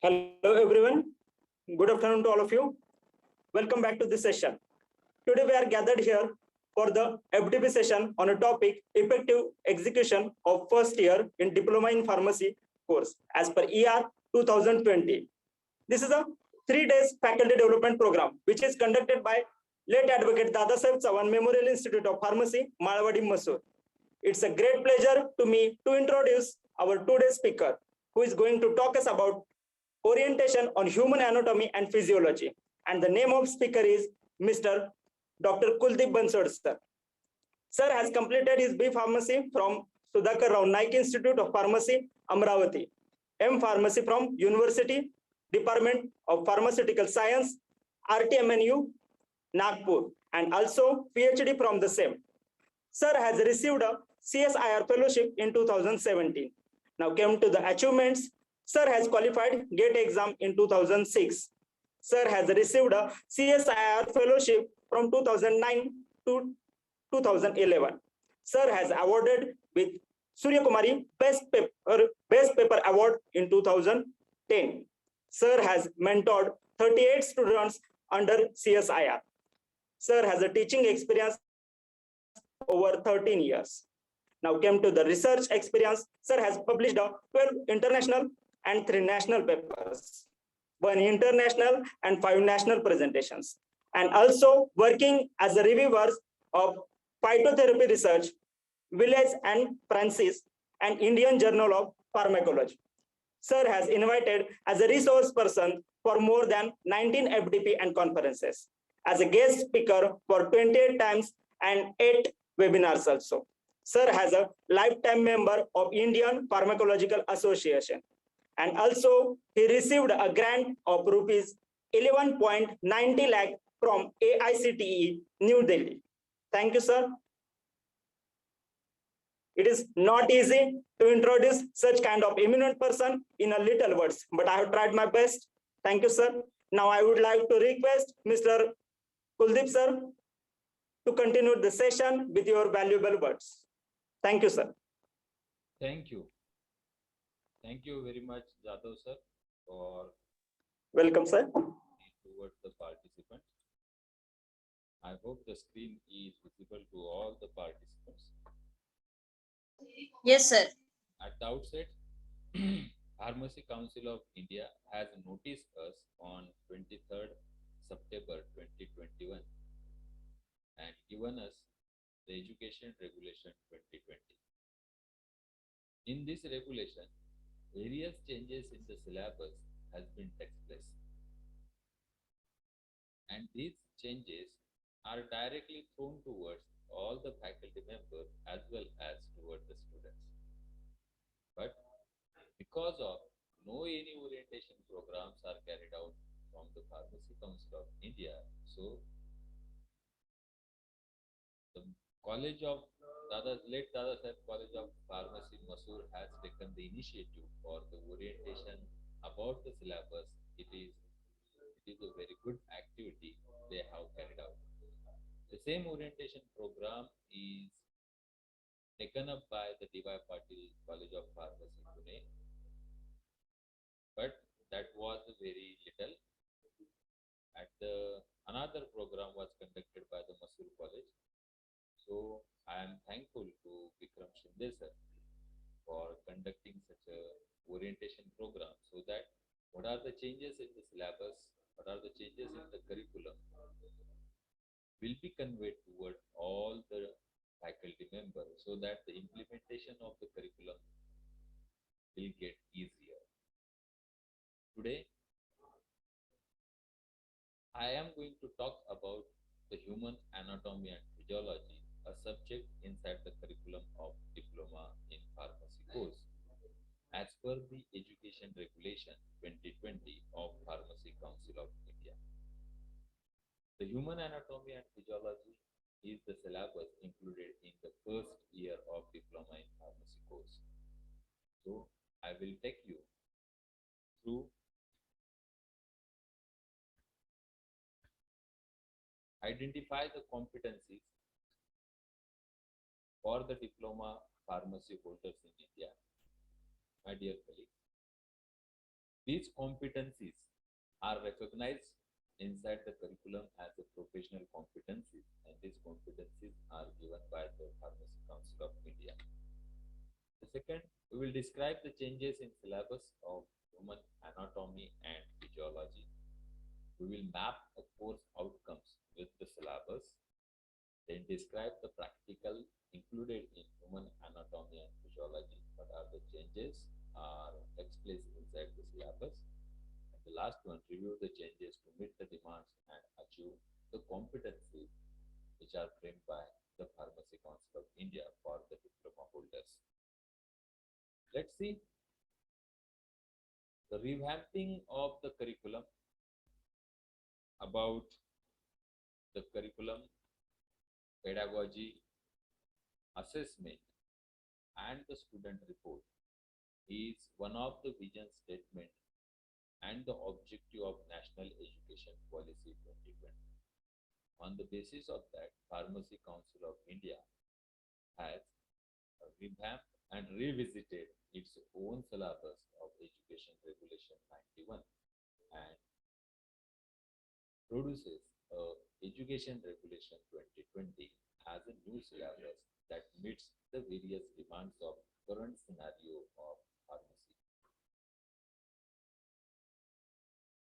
Hello everyone. Good afternoon to all of you. Welcome back to this session. Today we are gathered here for the FDP session on a topic effective execution of first year in Diploma in Pharmacy course as per ER 2020. This is a 3 days faculty development program which is conducted by late advocate Dadasaheb Chavan Memorial Institute of Pharmacy, Malwadi, Mysore. It's a great pleasure to me to introduce our today's speaker who is going to talk us about orientation on human anatomy and physiology. And the name of speaker is Mr. Dr. Kuldeep Bansod, sir. Sir has completed his B Pharmacy from Sudhakar Rao Naik Institute of Pharmacy, Amravati, M Pharmacy from University Department of Pharmaceutical Science, RTMNU, Nagpur, and also PhD from the same. Sir has received a CSIR fellowship in 2017. Now came to the achievements. Sir has qualified GATE exam in 2006. Sir has received a CSIR fellowship from 2009 to 2011. Sir has awarded with Surya Kumari Best Paper Award in 2010. Sir has mentored 38 students under CSIR. Sir has a teaching experience over 13 years. Now came to the research experience. Sir has published 12 international and 3 national papers, 1 international and 5 national presentations, and also working as a reviewer of phytotherapy research, Village and Francis, and Indian Journal of Pharmacology. Sir has invited as a resource person for more than 19 FDP and conferences, as a guest speaker for 28 times and 8 webinars also. Sir has a lifetime member of Indian Pharmacological Association. And also he received a grant of rupees 11.90 lakh from AICTE, New Delhi. Thank you, sir. It is not easy to introduce such kind of eminent person in a little words, but I have tried my best. Thank you, sir. Now I would like to request Mr. Kuldeep, sir, to continue the session with your valuable words. Thank you, sir. Thank you. Thank you very much, Jadhav sir, for Welcome, sir. towards the participants. I hope the screen is visible to all the participants. Yes, sir. At the outset, Pharmacy Council of India has noticed us on 23rd September 2021 and given us the Education Regulation 2020. In this regulation, various changes in the syllabus has been takes place. And these changes are directly thrown towards all the faculty members as well as towards the students. But because of no any orientation programs are carried out from the Pharmacy Council of India, so the College of late Dadasaheb College of Pharmacy, Mysore has taken the initiative for the orientation about the syllabus. It is a very good activity they have carried out. The same orientation program is taken up by the D.Y. Patil College of Pharmacy, Pune, but that was very little. At the another program was conducted by the Mysore College. So I am thankful to Vikram Shinde sir for conducting such a orientation program so that what are the changes in the syllabus, what are the changes in the curriculum will be conveyed toward all the faculty members so that the implementation of the curriculum will get easier. Today, I am going to talk about the human anatomy and physiology, a subject inside the curriculum of Diploma in Pharmacy course, as per the Education Regulation 2020 of Pharmacy Council of India. The human anatomy and physiology is the syllabus included in the first year of Diploma in Pharmacy course. So, I will take you through identify the competencies for the diploma pharmacy holders in India. My dear colleagues, these competencies are recognized inside the curriculum as a professional competencies, and these competencies are given by the Pharmacy Council of India. The second, we will describe the changes in syllabus of human anatomy and physiology. We will map a course outcomes with the syllabus, then describe the practical included in human anatomy and physiology. What are the changes are explicit inside the syllabus. And the last one, review the changes to meet the demands and achieve the competencies which are framed by the Pharmacy Council of India for the diploma holders. Let's see the revamping of the curriculum. About the curriculum, pedagogy, assessment, and the student report is one of the vision statement and the objective of National Education Policy 2020. On the basis of that, Pharmacy Council of India has revamped and revisited its own syllabus of Education Regulation 91 and produces Education Regulation 2020 as a new syllabus that meets the various demands of current scenario of pharmacy.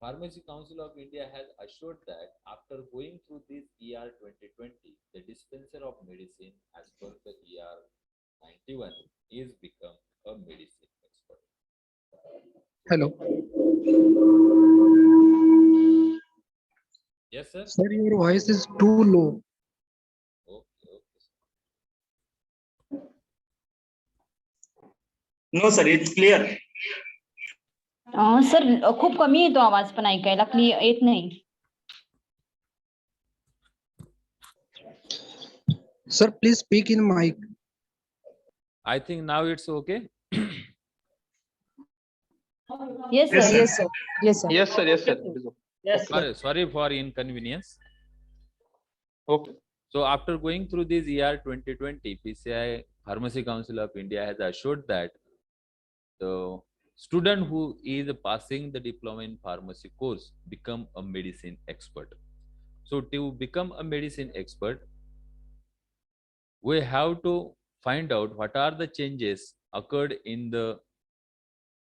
Pharmacy Council of India has assured that after going through this ER 2020, the dispenser of medicine as per the ER 91 is become a medicine expert. Hello. Yes, sir. Sir, your voice is too low. Okay, okay. No, sir, it's clear. Sir खूप कमी येतो आवाज पण ऐकायला clear येत नाही. Sir, please speak in mic. I think now it's okay. Yes, sir. Yes, sir. Yes, sir. Yes, sir. Yes, sir. Yes, sir. Sorry for inconvenience. Okay. So after going through this ER 2020, PCI Pharmacy Council of India has assured that the student who is passing the diploma in pharmacy course become a medicine expert. So to become a medicine expert, we have to find out what are the changes occurred in the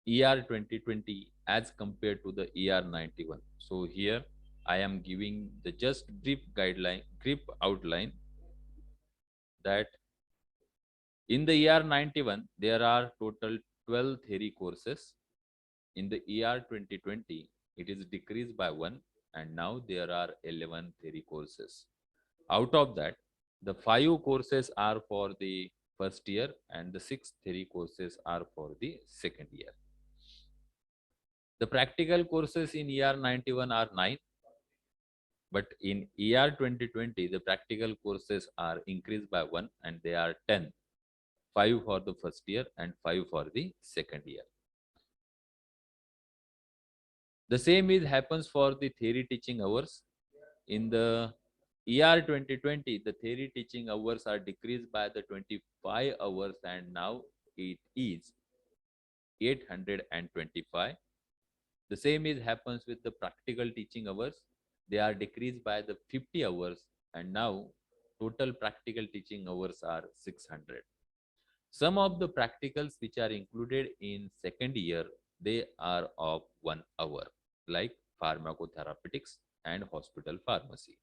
ER 2020 as compared to the ER 91. So here I am giving the just brief outline that in the ER 91 there are total 12 theory courses. In the ER 2020 it is decreased by 1 and now there are 11 theory courses. Out of that, the 5 courses are for the first year and the 6 theory courses are for the second year. The practical courses in ER 91 are 9, but in ER 2020, the practical courses are increased by 1 and they are 10, 5 for the first year and 5 for the second year. The same happens for the theory teaching hours. In the ER 2020, the theory teaching hours are decreased by the 25 hours and now it is 825. The same happens with the practical teaching hours. They are decreased by the 50 hours and now total practical teaching hours are 600. Some of the practicals which are included in second year, they are of 1 hour, like pharmacotherapeutics and hospital pharmacy.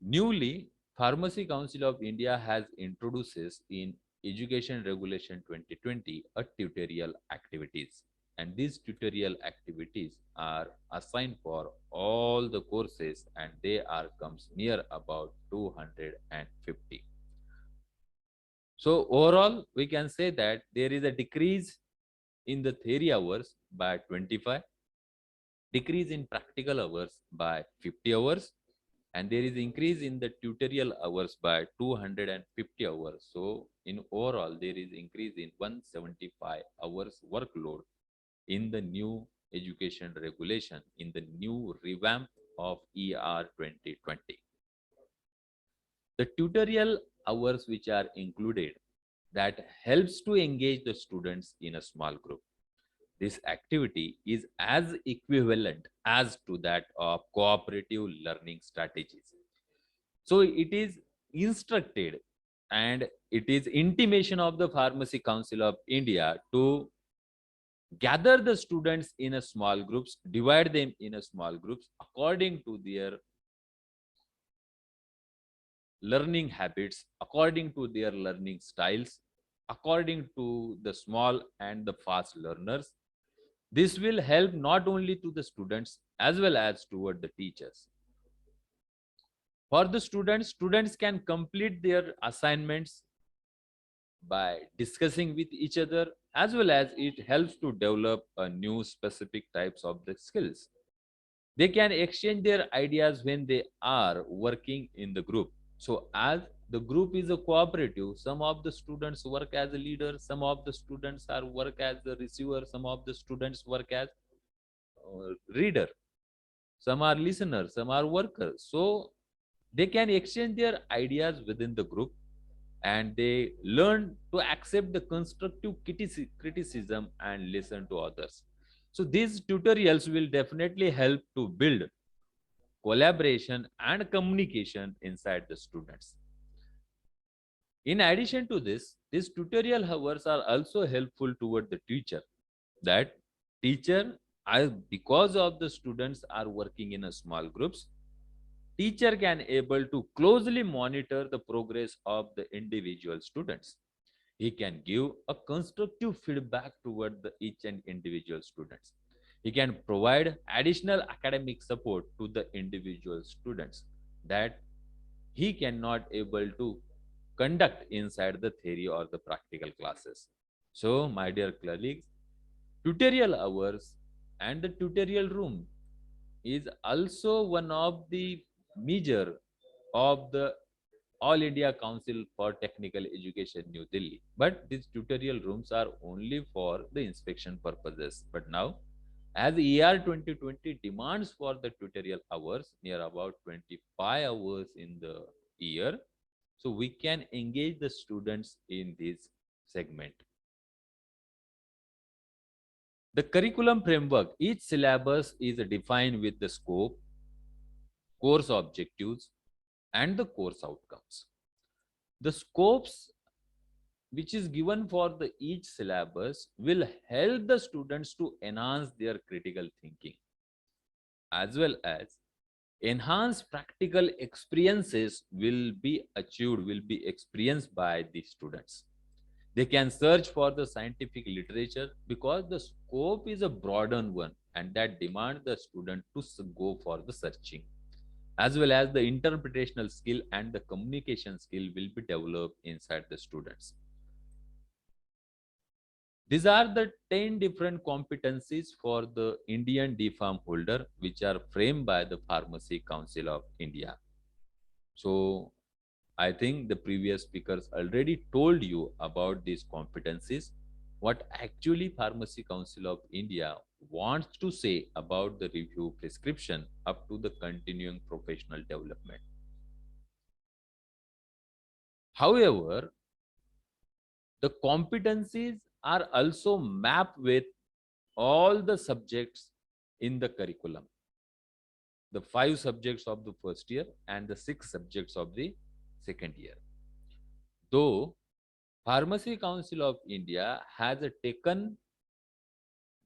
Newly, Pharmacy Council of India has introduces in Education Regulation 2020 a tutorial activities. And these tutorial activities are assigned for all the courses and they are comes near about 250. So overall, we can say that there is a decrease in the theory hours by 25, decrease in practical hours by 50 hours, and there is increase in the tutorial hours by 250 hours. So in overall, there is increase in 175 hours workload in the new education regulation, in the new revamp of ER 2020. The tutorial hours which are included, that helps to engage the students in a small group. this activity is as equivalent as to that of cooperative learning strategies. So it is instructed and it is intimation of the Pharmacy Council of India to gather the students in a small groups, divide them in a small groups according to their learning habits, according to their learning styles, according to the small and the fast learners. This will help not only to the students as well as toward the teachers. For the students, students can complete their assignments by discussing with each other, as well as it helps to develop a new specific types of the skills. They can exchange their ideas when they are working in the group. So as the group is a cooperative, some of the students work as a leader, some of the students are work as the receiver, some of the students work as reader, some are listeners, some are workers. So they can exchange their ideas within the group, and they learn to accept the constructive criticism and listen to others. So these tutorials will definitely help to build collaboration and communication inside the students. In addition to this, these tutorial hours are also helpful toward the teacher. That teacher, because of the students are working in a small groups, teacher can able to closely monitor the progress of the individual students. He can give a constructive feedback toward the each and individual students. He can provide additional academic support to the individual students that he cannot able to conduct inside the theory or the practical classes. So, my dear colleagues, tutorial hours and the tutorial room is also one of the measure of the All India Council for Technical Education, New Delhi. But these tutorial rooms are only for the inspection purposes. But now, as ER 2020 demands for the tutorial hours, near about 25 hours in the year, so we can engage the students in this segment. The curriculum framework, each syllabus is defined with the scope, course objectives, and the course outcomes. The scopes which is given for the each syllabus will help the students to enhance their critical thinking, as well as enhanced practical experiences will be achieved, will be experienced by the students. They can search for the scientific literature because the scope is a broader one, and that demand the student to go for the searching, as well as the interpretational skill and the communication skill will be developed inside the students. These are the 10 different competencies for the Indian DPharm holder, which are framed by the Pharmacy Council of India. So I think the previous speakers already told you about these competencies. What actually Pharmacy Council of India wants to say about the review prescription up to the continuing professional development. However, the competencies are also mapped with all the subjects in the curriculum. The 5 subjects of the first year and the 6 subjects of the second year. Though Pharmacy Council of India has taken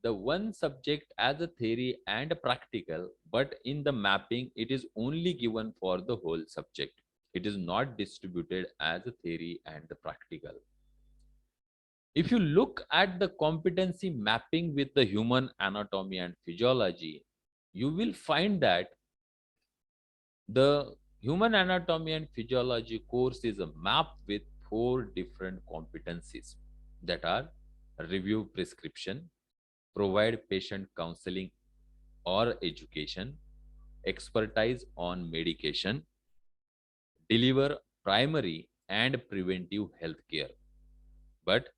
the one subject as a theory and a practical, but in the mapping, it is only given for the whole subject. It is not distributed as a theory and the practical. If you look at the competency mapping with the human anatomy and physiology, you will find that the human anatomy and physiology course is a map with 4 different competencies that are review prescription, provide patient counseling or education, expertise on medication, deliver primary and preventive health care. But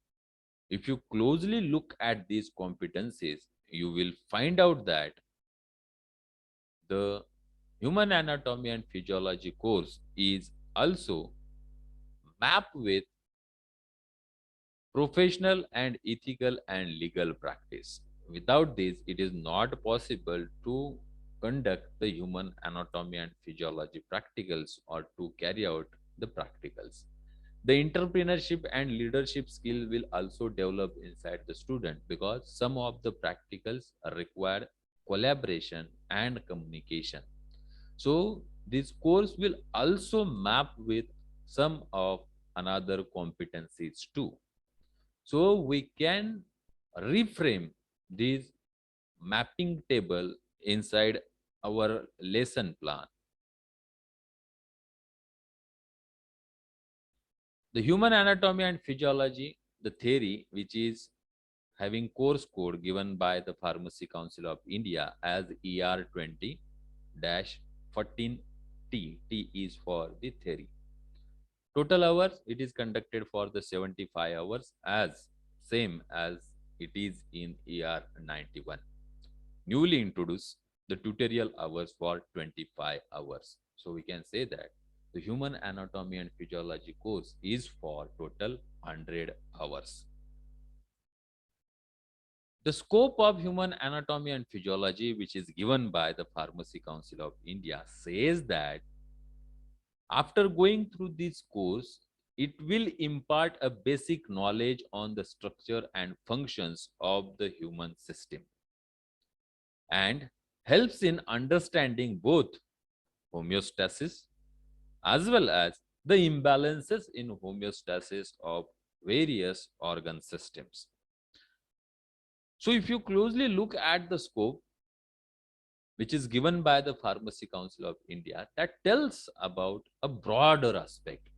if you closely look at these competencies, you will find out that the human anatomy and physiology course is also mapped with professional and ethical and legal practice. without this, it is not possible to conduct the human anatomy and physiology practicals or to carry out the practicals. The entrepreneurship and leadership skill will also develop inside the student because some of the practicals require collaboration and communication. So this course will also map with some of another competencies too. So we can reframe this mapping table inside our lesson plan. The human anatomy and physiology, the theory, which is having course code given by the Pharmacy Council of India as ER 20-14T. T is for the theory. Total hours, it is conducted for the 75 hours as same as it is in ER 91. Newly introduced the tutorial hours for 25 hours. So we can say that the human anatomy and physiology course is for total 100 hours. The scope of human anatomy and physiology, which is given by the Pharmacy Council of India, says that after going through this course, it will impart a basic knowledge on the structure and functions of the human system and helps in understanding both homeostasis as well as the imbalances in homeostasis of various organ systems. So if you closely look at the scope, which is given by the Pharmacy Council of India, that tells about a broader aspect.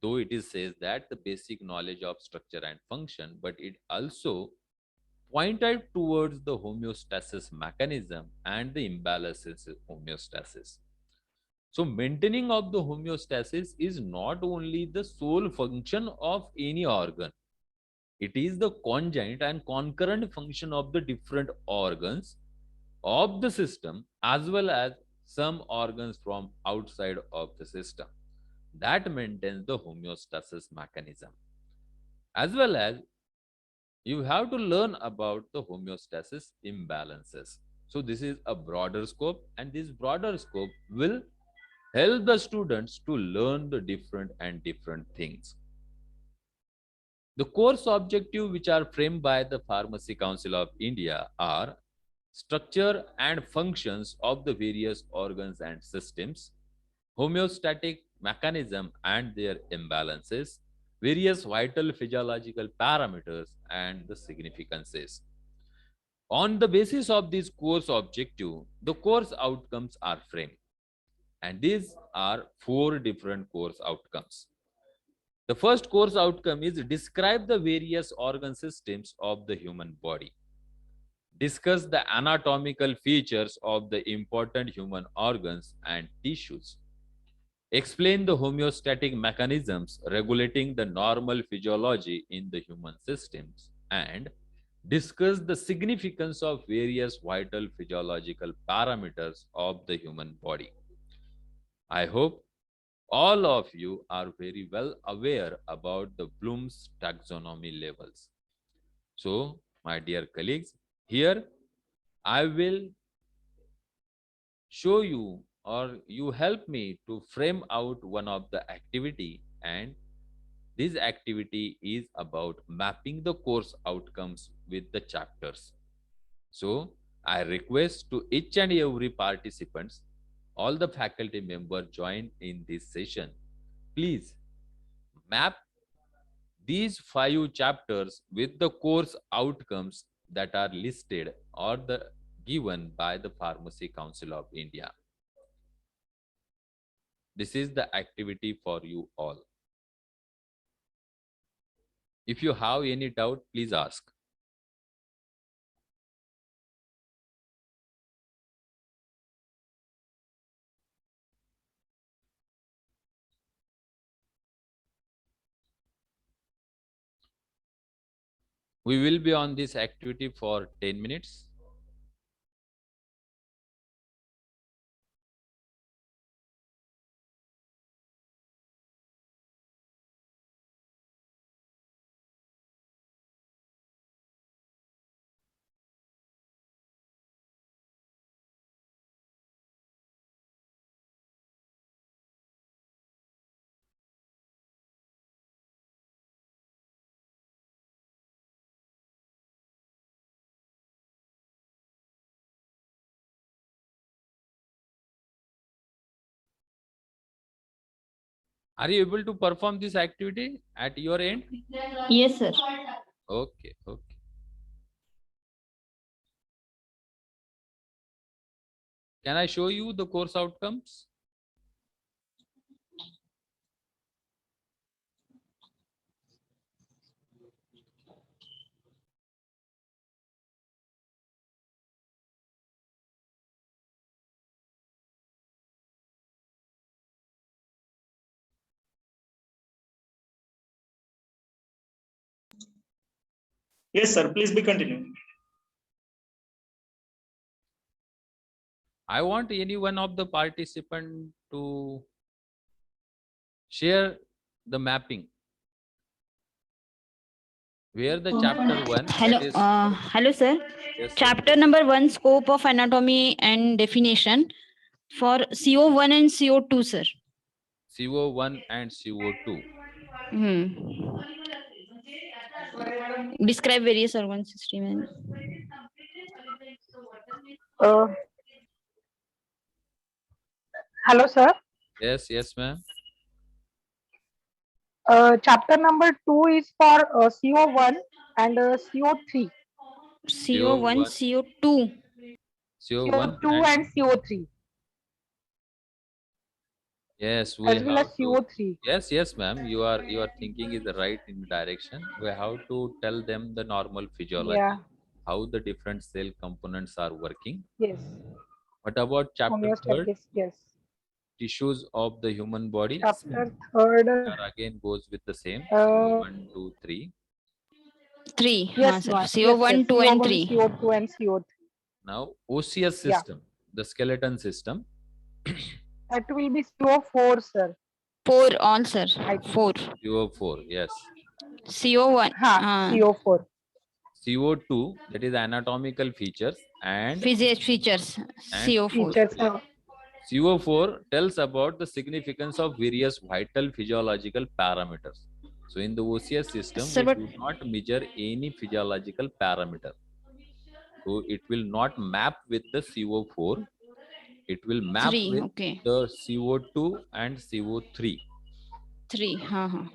Though it is says that the basic knowledge of structure and function, but it also pointed towards the homeostasis mechanism and the imbalances in homeostasis. So maintaining of the homeostasis is not only the sole function of any organ, it is the conjoint and concurrent function of the different organs of the system as well as some organs from outside of the system that maintains the homeostasis mechanism. As well as you have to learn about the homeostasis imbalances. So this is a broader scope, and this broader scope will help the students to learn the different things. The course objective which are framed by the Pharmacy Council of India are structure and functions of the various organs and systems, homeostatic mechanism and their imbalances, various vital physiological parameters and the significances. On the basis of this course objective, the course outcomes are framed. And these are 4 different course outcomes. The first course outcome is describe the various organ systems of the human body. Discuss the anatomical features of the important human organs and tissues. Explain the homeostatic mechanisms regulating the normal physiology in the human systems and discuss the significance of various vital physiological parameters of the human body. I hope all of you are very well aware about the Bloom's taxonomy levels. So, my dear colleagues, here I will show you or you help me to frame out one of the activity, and this activity is about mapping the course outcomes with the chapters. So I request to each and every participants, all the faculty members join in this session, please map these 5 chapters with the course outcomes that are listed or the given by the Pharmacy Council of India. This is the activity for you all. If you have any doubt, please ask. We will be on this activity for 10 minutes. Are you able to perform this activity at your end? Yes, sir. Okay, okay. Can I show you the course outcomes? Yes, sir. Please be continuing. I want any one of the participant to share the mapping where the chapter 1 Hello, that is hello, sir. yes, sir. Chapter number 1, scope of anatomy and definition for CO1 and CO2, sir. CO1 and CO2. Describe various organ system and Uh, Hello, sir. Yes, yes, ma'am. Chapter number 2 is for CO1 and CO3. CO1, CO2. CO1 CO2 and and CO3, yes, we as well have as to. CO3. Yes, ma'am. You are thinking is the right in direction. We have to tell them the normal physiology, Yeah, how the different cell components are working. yes. What about chapter 3rd? Homeostasis, yes. Tissues of the human body. Chapter 3rd, Here again goes with the same. uh, 1, 2, 3. 3. yes, Sir. yes, CO1, yes. 2, and CO1, 3. CO2, and CO3. Now osseous Yeah. system, the skeleton system. That will be CO4, sir. 4 all, sir. I think. 4. CO4, yes. CO1. CO4. CO2, that is anatomical features, and Features. CO4. Features. CO4 tells about the significance of various vital physiological parameters. So in the osseous system, Sir, we but- do not measure any physiological parameter. So it will not map with the CO4. It will map 3. with Okay. the CO2 and CO3. 3. The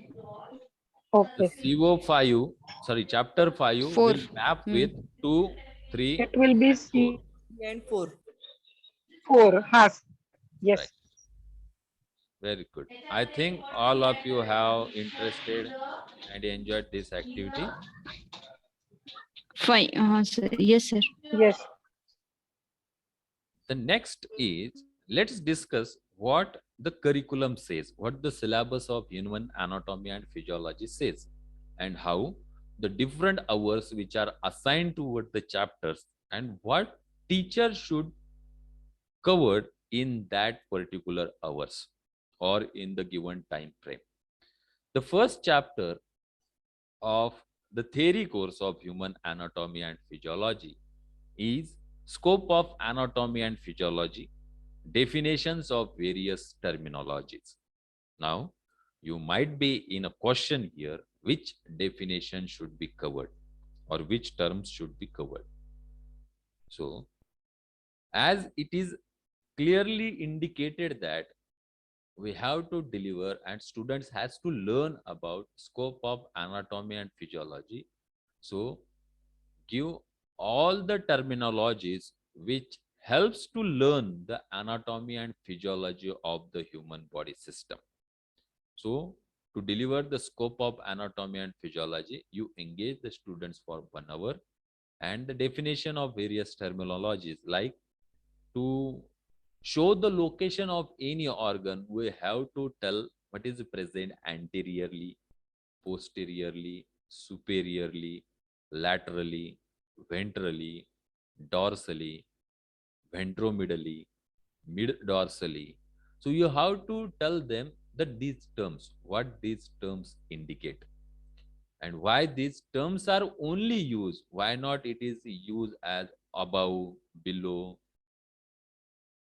Okay. CO5, sorry, chapter 5 4. will map with 2, 3, It will be and 4. and 4. 4. Has. Yes. Right. Very good. I think all of you have interested and enjoyed this activity. 5. Sir. Yes, sir. Yes. The next is, let's discuss what the curriculum says, what the syllabus of human anatomy and physiology says, and how the different hours which are assigned toward the chapters and what teacher should cover in that particular hours or in the given time frame. The first chapter of the theory course of human anatomy and physiology is scope of anatomy and physiology, definitions of various terminologies. Now, you might be in a question here, which definition should be covered or which terms should be covered. So, as it is clearly indicated that we have to deliver and students has to learn about scope of anatomy and physiology. So give all the terminologies which helps to learn the anatomy and physiology of the human body system. So to deliver the scope of anatomy and physiology, you engage the students for 1 hour, and the definition of various terminologies, like to show the location of any organ, we have to tell what is present anteriorly, posteriorly, superiorly, laterally, ventrally, dorsally, ventromedially, mid-dorsally. So you have to tell them that these terms, what these terms indicate, and why these terms are only used, why not it is used as above, below,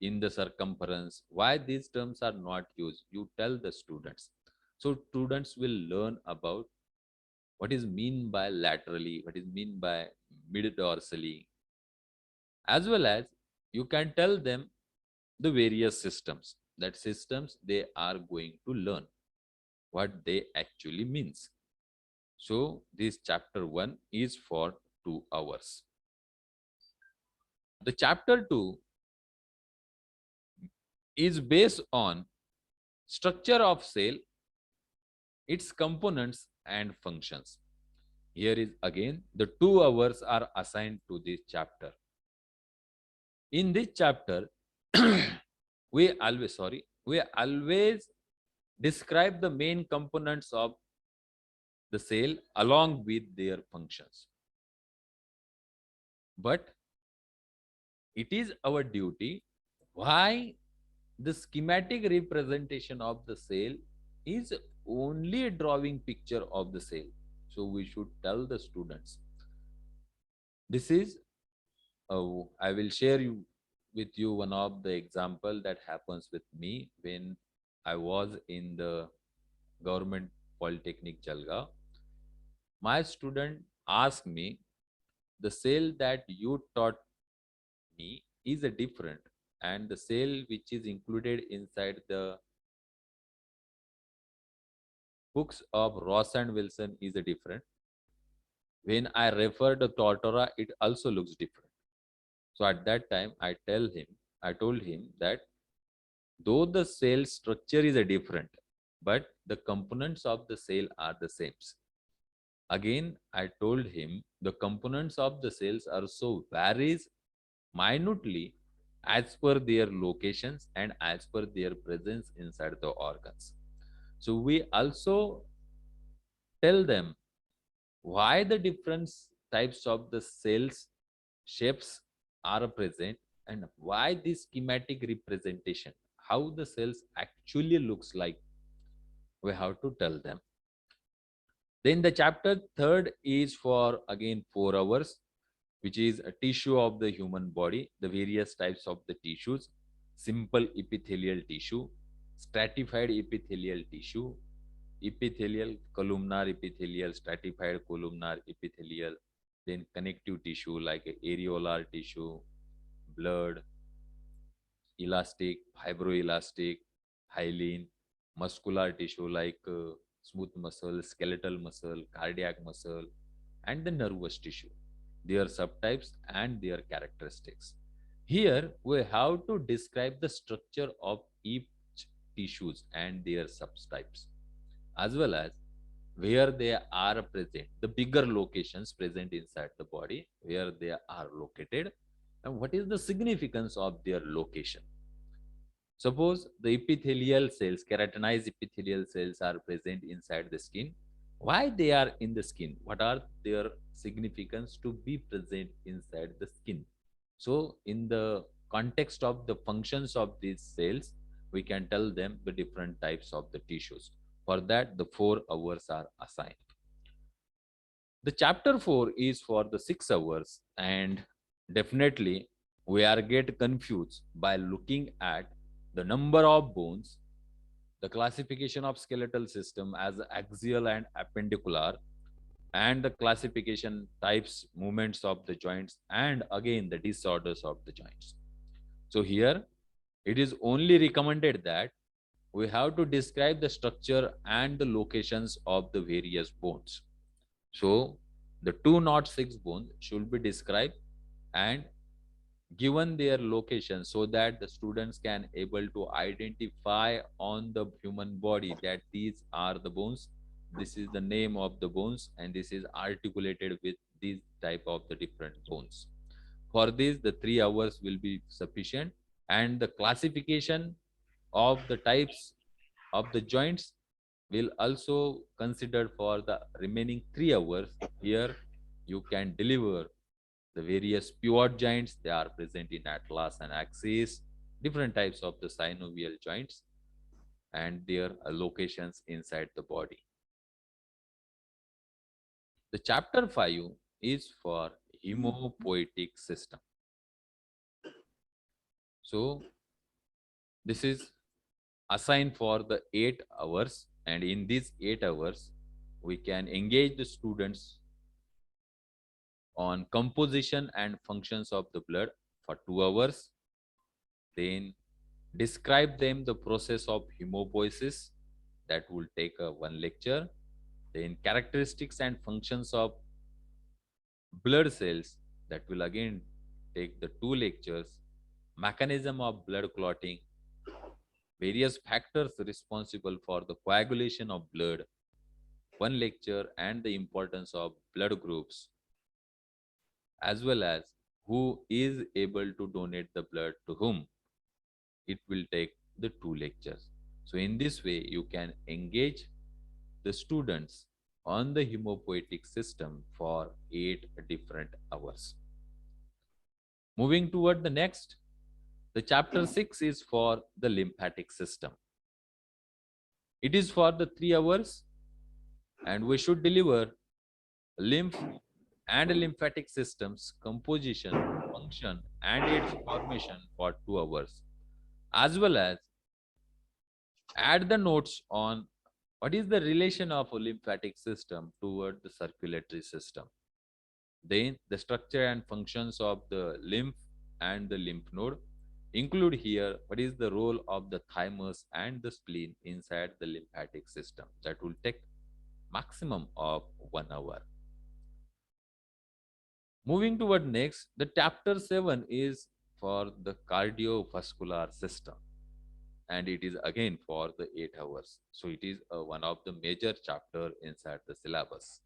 in the circumference, why these terms are not used, you tell the students. So students will learn about what is mean by laterally, what is mean by mid dorsally, as well as you can tell them the various systems, that systems they are going to learn. what they actually means. So this chapter 1 is for 2 hours. The chapter 2 is based on structure of cell, its components and functions. Here is again the 2 hours are assigned to this chapter. In this chapter, we always describe the main components of the cell along with their functions. But it is our duty why the schematic representation of the cell is only a drawing picture of the cell. So we should tell the students. This is, I will share with you one of the example that happens with me when I was in the government polytechnic Jalgaon. My student asked me, the cell that you taught me is a different, and the cell which is included inside the books of Ross and Wilson is a different. When I refer to Tortora, it also looks different. So at that time, I told him that though the cell structure is a different, but the components of the cell are the same. Again, I told him the components of the cells also varies minutely as per their locations and as per their presence inside the organs. So we also tell them why the different types of the cells shapes are present and why this schematic representation, how the cells actually looks like, we have to tell them. Then the chapter 3 is for again 4 hours, which is a tissue of the human body, the various types of the tissues, simple epithelial tissue, stratified epithelial tissue, epithelial, columnar epithelial, stratified columnar epithelial, then connective tissue like areolar tissue, blood, elastic, fibroelastic, hyaline, muscular tissue like smooth muscle, skeletal muscle, cardiac muscle, and the nervous tissue, their subtypes and their characteristics. Here we have to describe the structure of each tissues and their subtypes, as well as where they are present, the bigger locations present inside the body, where they are located, and what is the significance of their location. Suppose the epithelial cells, keratinized epithelial cells are present inside the skin. Why they are in the skin? What are their significance to be present inside the skin? So in the context of the functions of these cells, we can tell them the different types of the tissues. For that, the 4 hours are assigned. The chapter 4 is for the 6 hours, and definitely we are get confused by looking at the number of bones, the classification of skeletal system as axial and appendicular, and the classification types, movements of the joints, and again the disorders of the joints. So here it is only recommended that we have to describe the structure and the locations of the various bones. So the 206 bones should be described and given their location so that the students can able to identify on the human body that these are the bones, this is the name of the bones, and this is articulated with these type of the different bones. For this, the 3 hours will be sufficient, and the classification of the types of the joints will also considered for the remaining 3 hours. Here you can deliver the various pivot joints, they are present in atlas and axis, different types of the synovial joints and their locations inside the body. The chapter 5 is for hemopoietic system. So this is assigned for the 8 hours, and in these 8 hours we can engage the students on composition and functions of the blood for 2 hours, then describe them the process of hemopoiesis, that will take one lecture. Then characteristics and functions of blood cells, that will again take the 2 lectures. Mechanism of blood clotting, various factors responsible for the coagulation of blood, 1 lecture, and the importance of blood groups, as well as who is able to donate the blood to whom. It will take the 2 lectures. So in this way, you can engage the students on the hemopoietic system for 8 different hours. Moving toward the next, the chapter 6 is for the lymphatic system. It is for the 3 hours, and we should deliver lymph and lymphatic systems composition, function, and its formation for 2 hours, as well as add the notes on what is the relation of a lymphatic system toward the circulatory system. Then the structure and functions of the lymph and the lymph node. Include here what is the role of the thymus and the spleen inside the lymphatic system. That will take maximum of 1 hour. Moving toward next, the chapter 7 is for the cardiovascular system, and it is again for the 8 hours. So it is one of the major chapter inside the syllabus.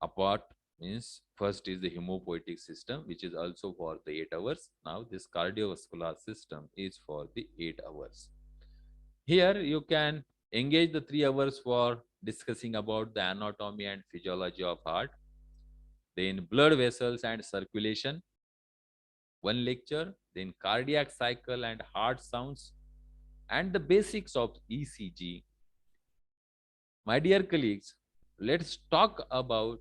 Apart means first is the hemopoietic system, which is also for the 8 hours. Now this cardiovascular system is for the 8 hours. Here you can engage the 3 hours for discussing about the anatomy and physiology of heart, then blood vessels and circulation, 1 lecture, then cardiac cycle and heart sounds, and the basics of ECG. My dear colleagues, let's talk about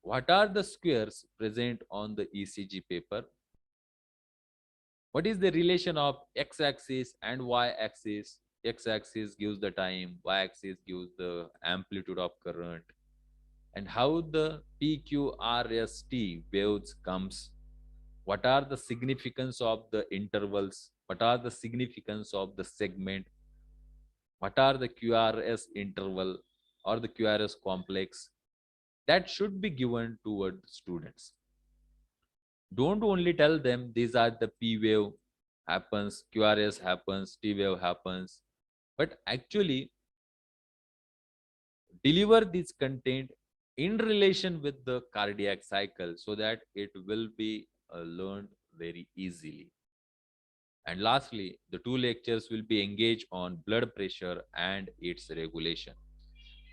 what are the squares present on the ECG paper. What is the relation of x-axis and y-axis? X-axis gives the time, y-axis gives the amplitude of current, and how the PQRST waves comes. What are the significance of the intervals? What are the significance of the segment? What are the QRS interval or the QRS complex? That should be given toward students. Don't only tell them these are the P wave happens, QRS happens, T wave happens, but actually deliver this content in relation with the cardiac cycle so that it will be learned very easily. And lastly, the 2 lectures will be engaged on blood pressure and its regulation.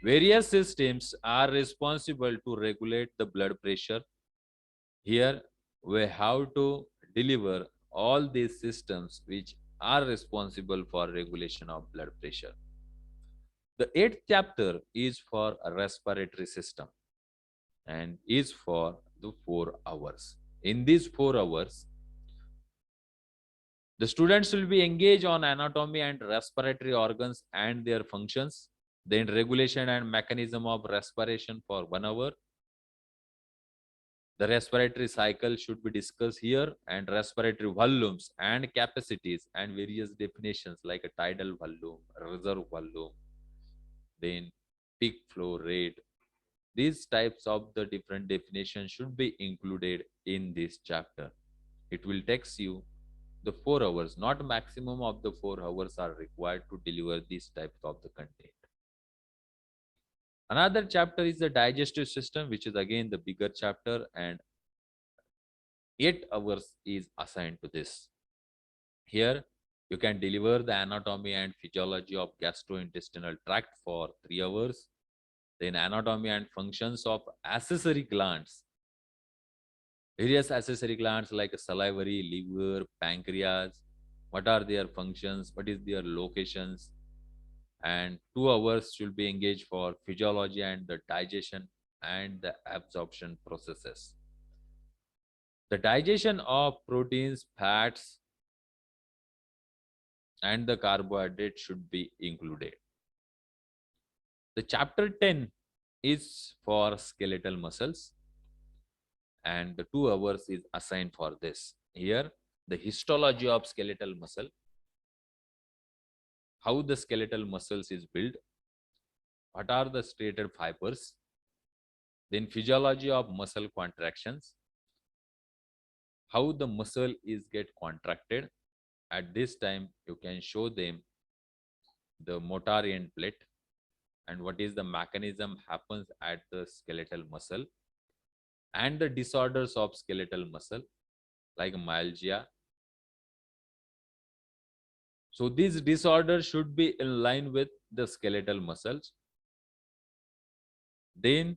Various systems are responsible to regulate the blood pressure. Here we have to deliver all these systems which are responsible for regulation of blood pressure. The 8th chapter is for a respiratory system and is for the 4 hours. In these 4 hours, the students will be engaged on anatomy and respiratory organs and their functions, then regulation and mechanism of respiration for 1 hour. The respiratory cycle should be discussed here, and respiratory volumes and capacities and various definitions like a tidal volume, reserve volume, then peak flow rate. These types of the different definitions should be included in this chapter. It will take you the 4 hours, not maximum of the 4 hours are required to deliver these types of the content. Another chapter is the digestive system, which is again the bigger chapter, and 8 hours is assigned to this. Here you can deliver the anatomy and physiology of gastrointestinal tract for 3 hours, then anatomy and functions of accessory glands. Various accessory glands like salivary, liver, pancreas, what are their functions, what is their locations, and 2 hours should be engaged for physiology and the digestion and the absorption processes. The digestion of proteins, fats, and the carbohydrate should be included. The chapter 10 is for skeletal muscles, and the 2 hours is assigned for this. Here, the histology of skeletal muscle, how the skeletal muscles is built, what are the striated fibers, then physiology of muscle contractions, how the muscle is get contracted. At this time, you can show them the motor end plate and what is the mechanism happens at the skeletal muscle and the disorders of skeletal muscle like myalgia. So these disorders should be in line with the skeletal muscles. Then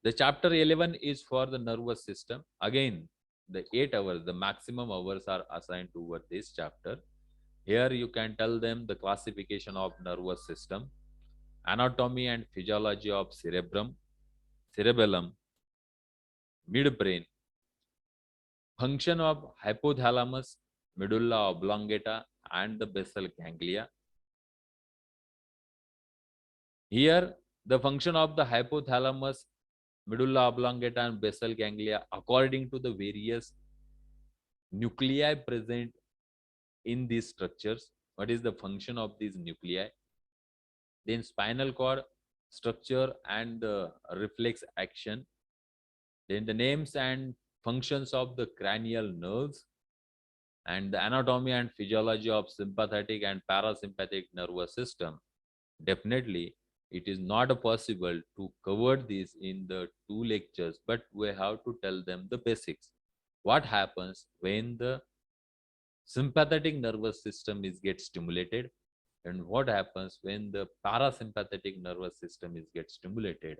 the chapter 11 is for the nervous system. Again, the 8 hours, the maximum hours are assigned toward this chapter. Here you can tell them the classification of nervous system, anatomy and physiology of cerebrum, cerebellum, midbrain, function of hypothalamus, medulla oblongata, and the basal ganglia. Here, the function of the hypothalamus, medulla oblongata, and basal ganglia according to the various nuclei present in these structures. What is the function of these nuclei? Then spinal cord structure and the reflex action. Then the names and functions of the cranial nerves and the anatomy and physiology of sympathetic and parasympathetic nervous system. Definitely, it is not possible to cover this in the 2 lectures, but we have to tell them the basics. What happens when the sympathetic nervous system is get stimulated and what happens when the parasympathetic nervous system is get stimulated,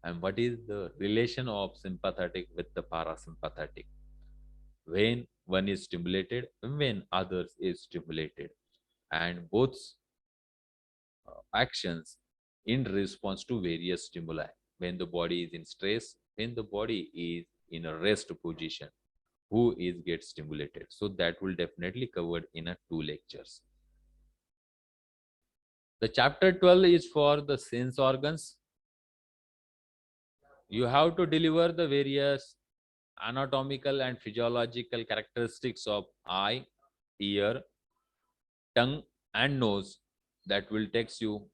and what is the relation of sympathetic with the parasympathetic when one is stimulated, when others is stimulated, and both actions in response to various stimuli. When the body is in stress, when the body is in a rest position, who is get stimulated. So that will definitely covered in a 2 lectures. The chapter 12 is for the sense organs. You have to deliver the various anatomical and physiological characteristics of eye, ear, tongue, and nose. That will take you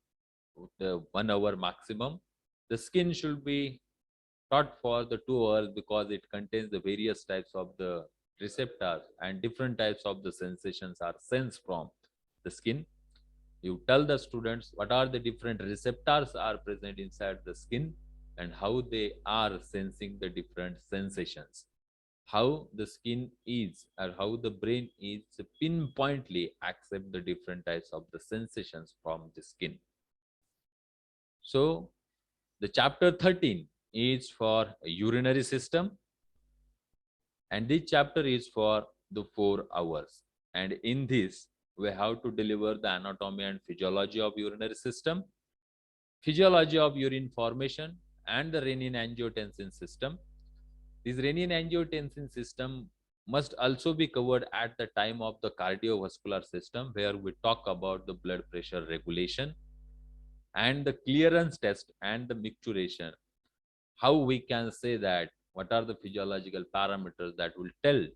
the 1 hour maximum. The skin should be taught for the 2 hours because it contains the various types of the receptors and different types of the sensations are sensed from the skin. You tell the students what are the different receptors are present inside the skin and how they are sensing the different sensations. How the skin is or how the brain is pinpointly accept the different types of the sensations from the skin. So the chapter 13 is for urinary system and this chapter is for the 4 hours, and in this we have to deliver the anatomy and physiology of urinary system, physiology of urine formation, and the renin-angiotensin system. This renin-angiotensin system must also be covered at the time of the cardiovascular system, where we talk about the blood pressure regulation and the clearance test and the micturition. How we can say that what are the physiological parameters that will tell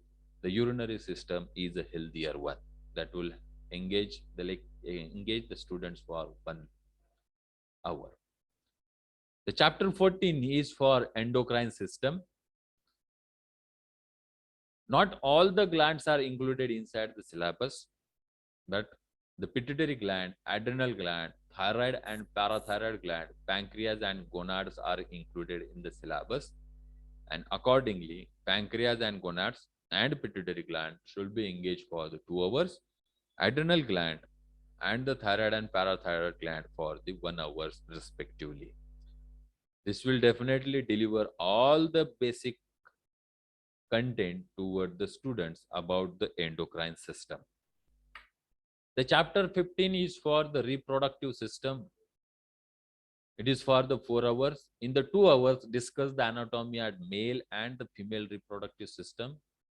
the urinary system is a healthier one, that will engage the students for 1 hour. The chapter 14 is for endocrine system. Not all the glands are included inside the syllabus, but the pituitary gland, adrenal gland, thyroid and parathyroid gland, pancreas and gonads are included in the syllabus. And accordingly, pancreas and gonads and pituitary gland should be engaged for the 2 hours, adrenal gland and the thyroid and parathyroid gland for the 1 hour respectively. This will definitely deliver all the basic content toward the students about the endocrine system. The chapter 15 is for the reproductive system. It is for the 4 hours. In the 2 hours, discuss the anatomy of male and the female reproductive system,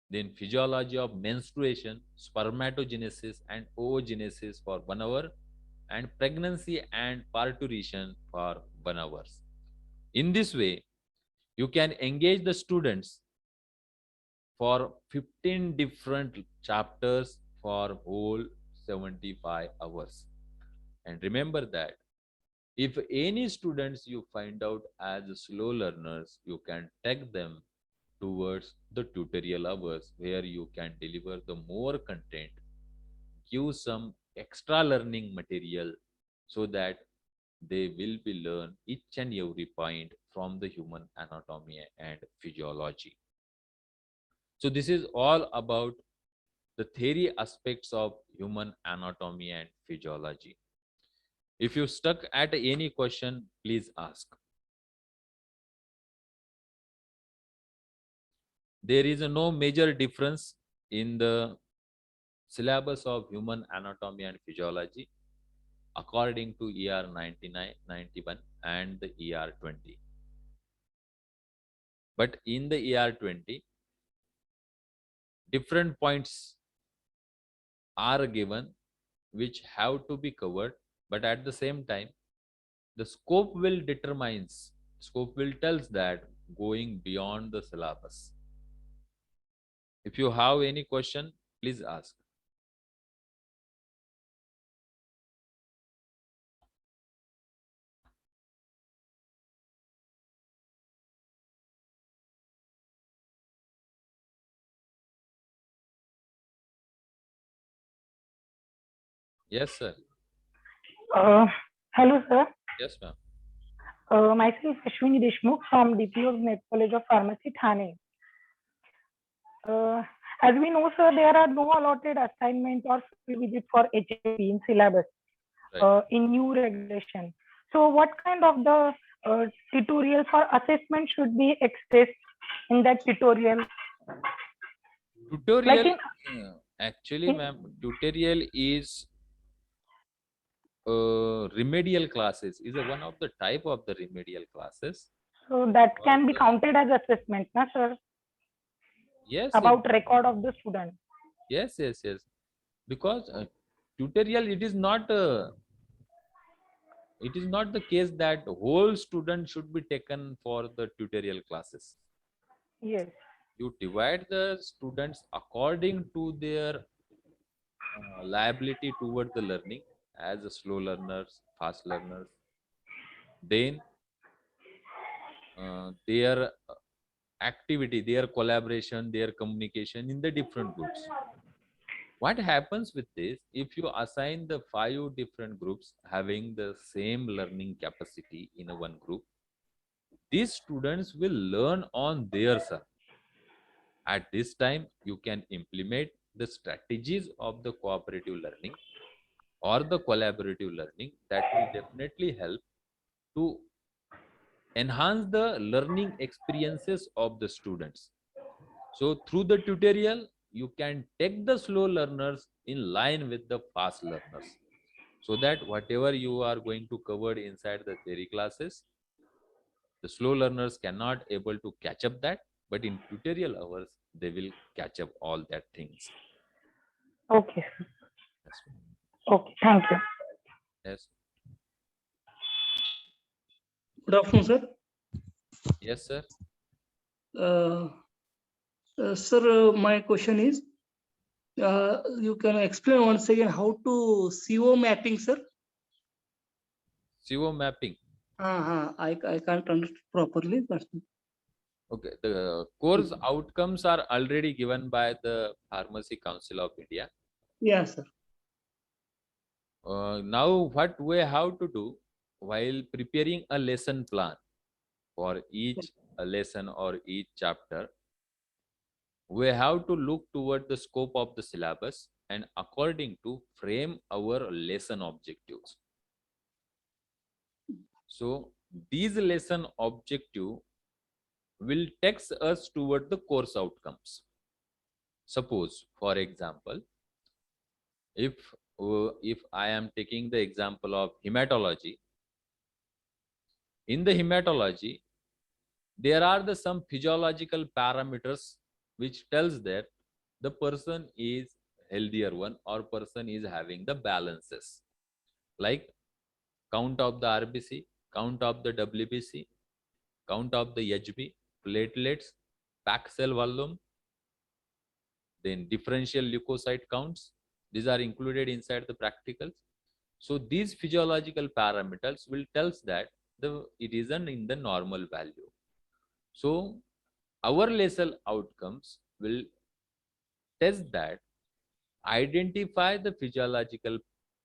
then physiology of menstruation, spermatogenesis and oogenesis for 1 hour, and pregnancy and parturition for 1 hour. In this way, you can engage the students for 15 different chapters for whole 75 hours. And remember that if any students you find out as slow learners, you can take them towards the tutorial hours where you can deliver the more content, give some extra learning material so that they will be learn each and every point from the human anatomy and physiology. So this is all about the theory aspects of human anatomy and physiology. If you stuck at any question, please ask. There is no major difference in the syllabus of human anatomy and physiology according to ER 99, 91 and the ER 20. But in the ER 20, different points are given which have to be covered, but at the same time, the scope will tells that going beyond the syllabus. If you have any question, please ask. Yes, sir. Hello, sir. Yes, ma'am. Myself Ashwini Deshmukh from DPO Med College of Pharmacy, Thane. As we know, sir, there are no allotted assignments or field visits for HAP in syllabus Right. in new regulation. So, what kind of the tutorials or assessment should be expressed in that tutorial? Tutorial, Like actually, in- ma'am, tutorial is remedial classes, is one of the type of the remedial classes. So that can be counted as assessment, na, sir? Yes, About record of the student. yes, because tutorial, it is not the case that whole student should be taken for the tutorial classes. Yes. You divide the students according to their liability toward the learning as slow learners, fast learners. Then their activity, their collaboration, their communication in the different groups. What happens with this, if you assign the 5 different groups having the same learning capacity in one group, these students will learn on their side. At this time, you can implement the strategies of the cooperative learning or the collaborative learning that will definitely help to enhance the learning experiences of the students. So through the tutorial, you can take the slow learners in line with the fast learners, so that whatever you are going to cover inside the theory classes, the slow learners cannot able to catch up that, but in tutorial hours, they will catch up all that things. Okay. Yes. Okay. Thank you. Yes. Good afternoon, sir. Yes, sir. Sir, my question is, you can explain once again how to CO mapping, sir? CO mapping. I can't understand properly. But Okay. The course outcomes are already given by the Pharmacy Council of India. yes, sir. Now, what we have to do while preparing a lesson plan for each lesson or each chapter, we have to look toward the scope of the syllabus and according to frame our lesson objectives. So these lesson objective will take us toward the course outcomes. Suppose, for example, if I am taking the example of hematology, in the hematology, there are some physiological parameters which tells that the person is healthier one or person is having the balances, like count of the RBC, count of the WBC, count of the HB, platelets, packed cell volume, then differential leukocyte counts. These are included inside the practicals. So these physiological parameters will tell us that it isn't in the normal value. So our lesson outcomes will test that, identify the physiological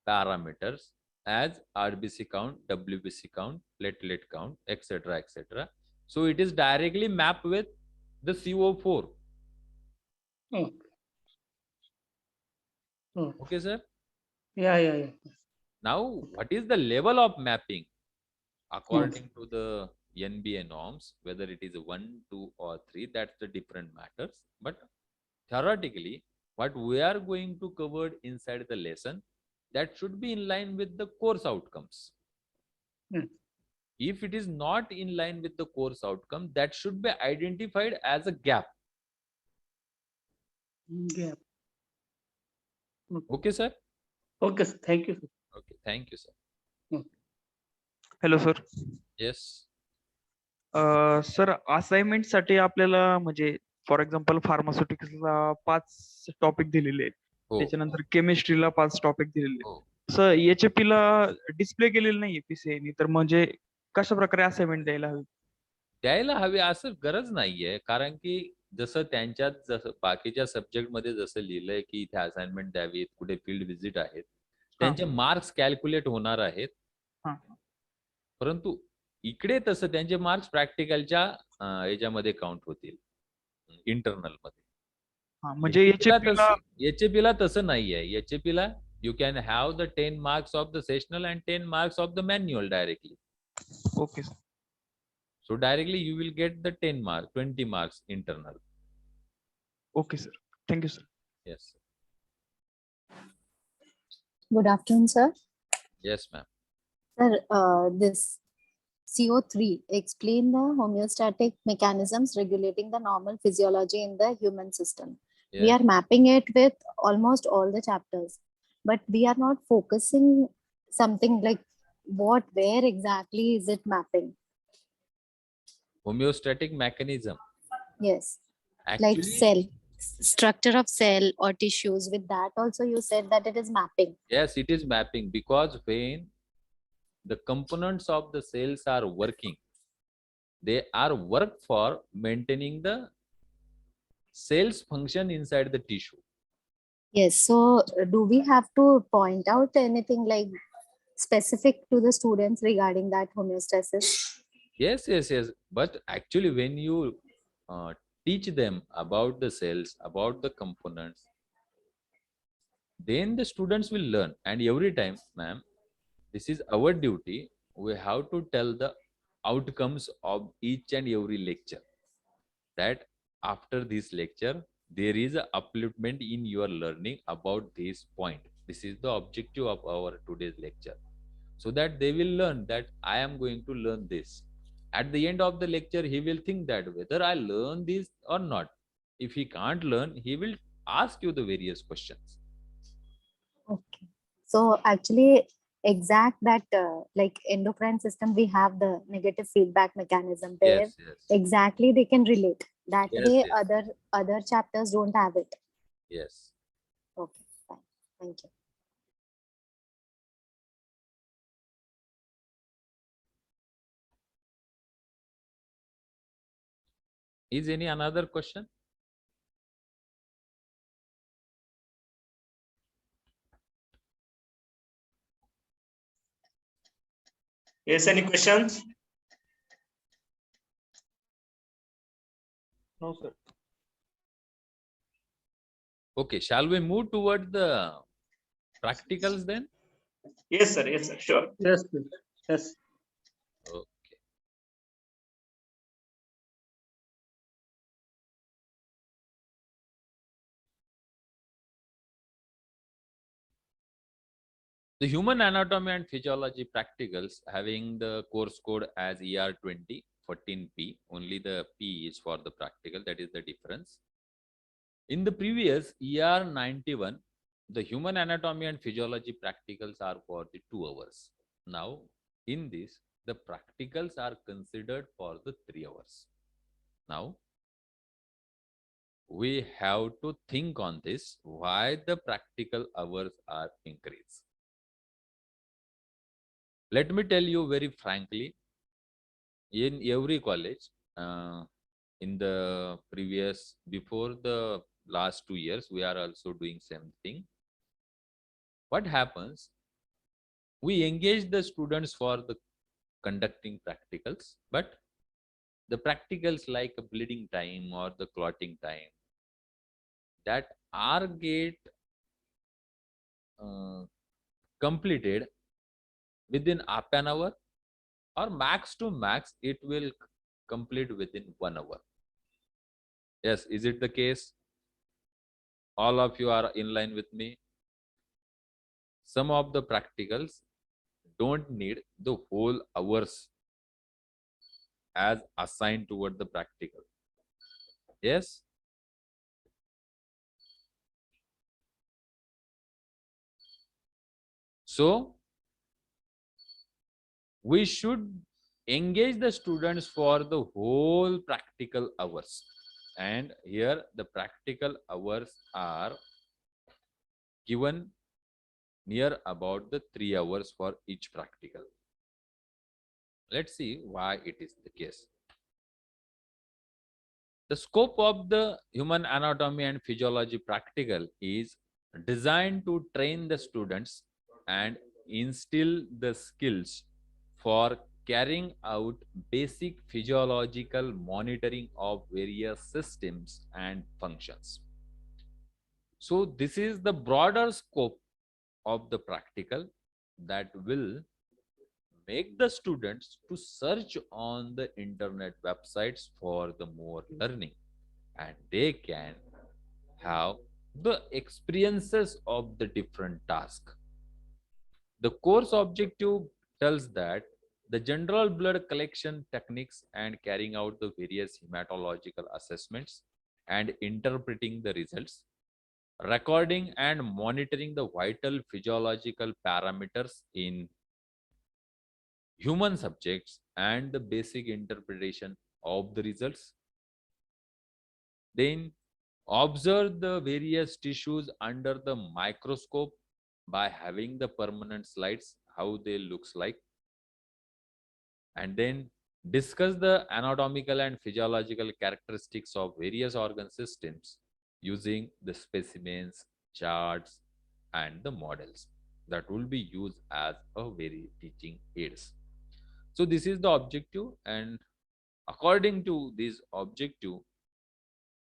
parameters as RBC count, WBC count, platelet count, etc., etc. So it is directly mapped with the CO4. Okay. Oh, Okay, sir. yeah. Now, what is the level of mapping according to the NBA norms? Whether it is 1, 2, or 3, that's the different matters. But theoretically, what we are going to cover inside the lesson, that should be in line with the course outcomes. Hmm. If it is not in line with the course outcome, that should be identified as a gap. Yeah. Okay, sir? Okay, sir. Thank you, sir. Okay, thank you, sir. Hello sir. Yes. Sir assignment साठी आपल्याला म्हणजे for example फार्मास्युटिक्सला 5 topic दिलेले आहेत. हो. त्याच्यानंतर केमिस्ट्रीला 5 topic दिलेले आहेत. हो. सर एचएपी ला डिस्प्ले केलेलं नाहीये पीसीआयनी, तर म्हणजे कशा प्रकारे असाइनमेंट द्यायला हवी? द्यायला हवे असं गरज नाहीये, कारण की जसं त्यांच्यात जसं बाकीच्या सब्जेक्ट मध्ये जसं लिहिलंय की इथे असाइनमेंट द्यावीत, कुठे फील्ड व्हिजिट आहेत, त्यांचे मार्क्स कॅल्क्युलेट होणार आहेत. हा. परंतु इकडे तसं त्यांचे मार्क्स प्रॅक्टिकलच्या याच्यामध्ये काउंट होतील, इंटरनल मध्ये. हा, म्हणजे एचएपी ला तसं नाहीये. एचएपी ला you can have the 10 marks of the sessional and 10 marks of the manual directly. Okay sir. So directly you will get the 10 marks, 20 marks internal. Okay sir. Thank you sir. Yes. Good afternoon, sir. Yes, ma'am. Sir, this CO3 explain the homeostatic mechanisms regulating the normal physiology in the human system. We Yes. are mapping it with almost all the chapters, but we are not focusing something like where exactly is it mapping? Homeostatic mechanism. Yes, like Actually, cell structure of cell or tissues. With that also you said that it is mapping. yes, it is mapping, because when the components of the cells are working, they are work for maintaining the cells function inside the tissue. Yes. So do we have to point out anything like specific to the students regarding that homeostasis? Yes. But actually, when you teach them about the cells, about the components, then the students will learn. And every time, ma'am, this is our duty. We have to tell the outcomes of each and every lecture. That after this lecture, there is a upliftment in your learning about this point. This is the objective of our today's lecture. So that they will learn that I am going to learn this. At the end of the lecture, he will think that whether I learn this or not. If he can't learn, he will ask you the various questions. Okay. So actually exact that like endocrine system, we have the negative feedback mechanism there. Yes. Exactly, they can relate. That Yes, way yes. other chapters don't have it. Yes. Okay, fine. Thank you. Is any another question? Yes, any questions? No sir. Okay, shall we move toward the practicals then? Yes, sir, sure. Yes, please. Yes. Okay. The human anatomy and physiology practicals having the course code as ER20 14P, only the P is for the practical, that is the difference. In the previous ER91, the human anatomy and physiology practicals are for the 2 hours. Now, in this, the practicals are considered for the 3 hours. Now, we have to think on this, why the practical hours are increased. Let me tell you very frankly, in every college, in the previous, before the last 2 years, we are also doing same thing. What happens? We engage the students for the conducting practicals, but the practicals like a bleeding time or the clotting time that are get completed within half an hour, or max to max it will complete within 1 hour. Yes, is it the case? All of you are in line with me. Some of the practicals don't need the whole hours as assigned toward the practical. Yes. So we should engage the students for the whole practical hours. And here the practical hours are given near about the 3 hours for each practical. Let's see why it is the case. The scope of the human anatomy and physiology practical is designed to train the students and instill the skills for carrying out basic physiological monitoring of various systems and functions. So this is the broader scope of the practical that will make the students to search on the internet websites for the more learning, and they can have the experiences of the different tasks. The course objective tells that the general blood collection techniques and carrying out the various hematological assessments and interpreting the results, recording and monitoring the vital physiological parameters in human subjects, and the basic interpretation of the results. Then observe the various tissues under the microscope by having the permanent slides, how they looks like. And then discuss the anatomical and physiological characteristics of various organ systems using the specimens, charts, and the models that will be used as a very teaching aids. So this is the objective, and according to this objective,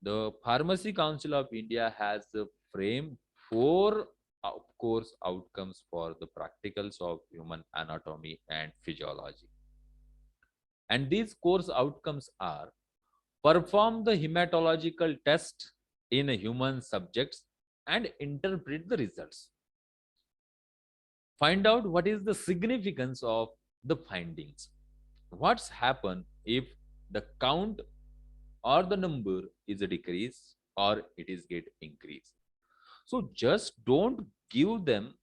the Pharmacy Council of India has framed 4 course outcomes for the practicals of human anatomy and physiology. And these course outcomes are: perform the hematological test in human subjects and interpret the results. Find out what is the significance of the findings. What's happened if the count or the number is a decrease or it is get increased. So just don't give them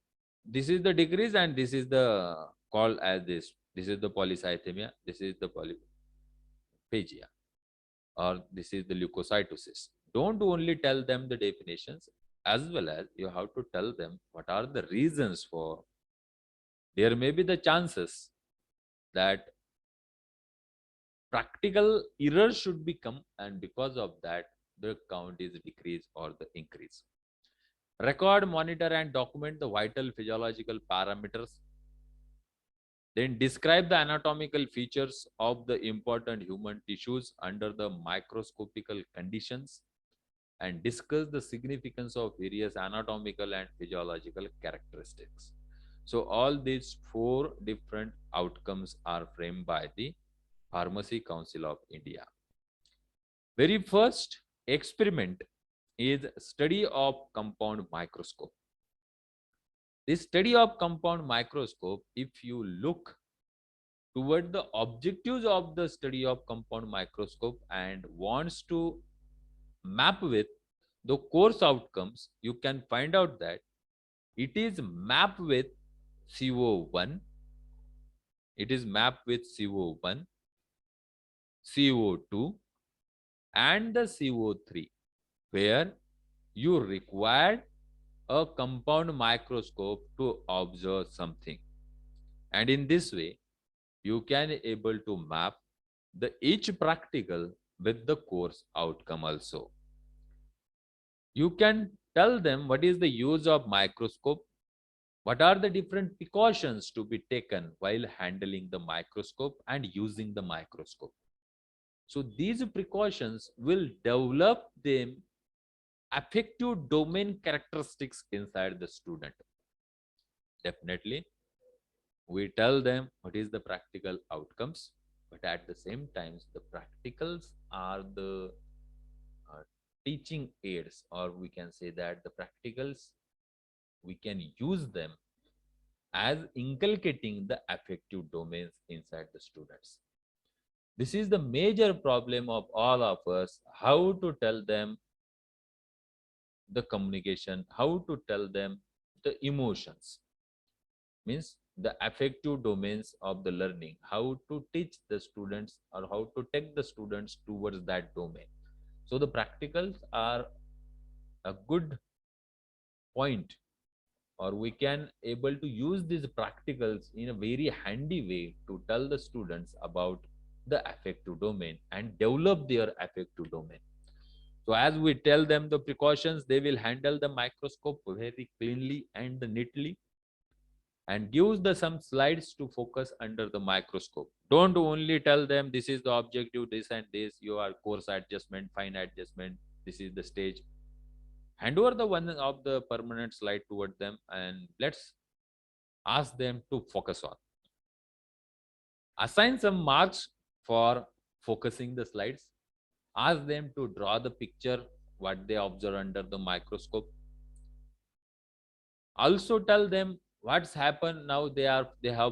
this is the decrease and this is the call as this is the polycythemia, this is the polyphagia, or this is the leukocytosis. Don't only tell them the definitions, as well as you have to tell them what are the reasons for. There may be the chances that practical errors should become, and because of that the count is decreased or the increase. Record, monitor, and document the vital physiological parameters. Then describe the anatomical features of the important human tissues under the microscopical conditions, and discuss the significance of various anatomical and physiological characteristics. So all these 4 different outcomes are framed by the Pharmacy Council of India. Very first experiment is study of compound microscope. This study of compound microscope, if you look toward the objectives of the study of compound microscope and wants to map with the course outcomes, you can find out that it is mapped with CO1, it is mapped with CO1, CO2, and the CO3, where you require a compound microscope to observe something. And in this way, you can able to map the each practical with the course outcome also. You can tell them what is the use of microscope, what are the different precautions to be taken while handling the microscope and using the microscope. So these precautions will develop them affective domain characteristics inside the student. Definitely, we tell them what is the practical outcomes, but at the same times, the practicals are the teaching aids, or we can say that the practicals, we can use them as inculcating the affective domains inside the students. This is the major problem of all of us, how to tell them the communication, how to tell them the emotions, means the affective domains of the learning, how to teach the students or how to take the students towards that domain. So the practicals are a good point, or we can able to use these practicals in a very handy way to tell the students about the affective domain and develop their affective domain. So as we tell them the precautions, they will handle the microscope very cleanly and neatly, and gives the some slides to focus under the microscope. Don't only tell them this is the objective, this and this, your course adjustment, fine adjustment, this is the stage. Hand over the one of the permanent slide toward them and let's ask them to focus on. Assign some marks for focusing the slides. Ask them to draw the picture, what they observe under the microscope. Also tell them what's happened now. They have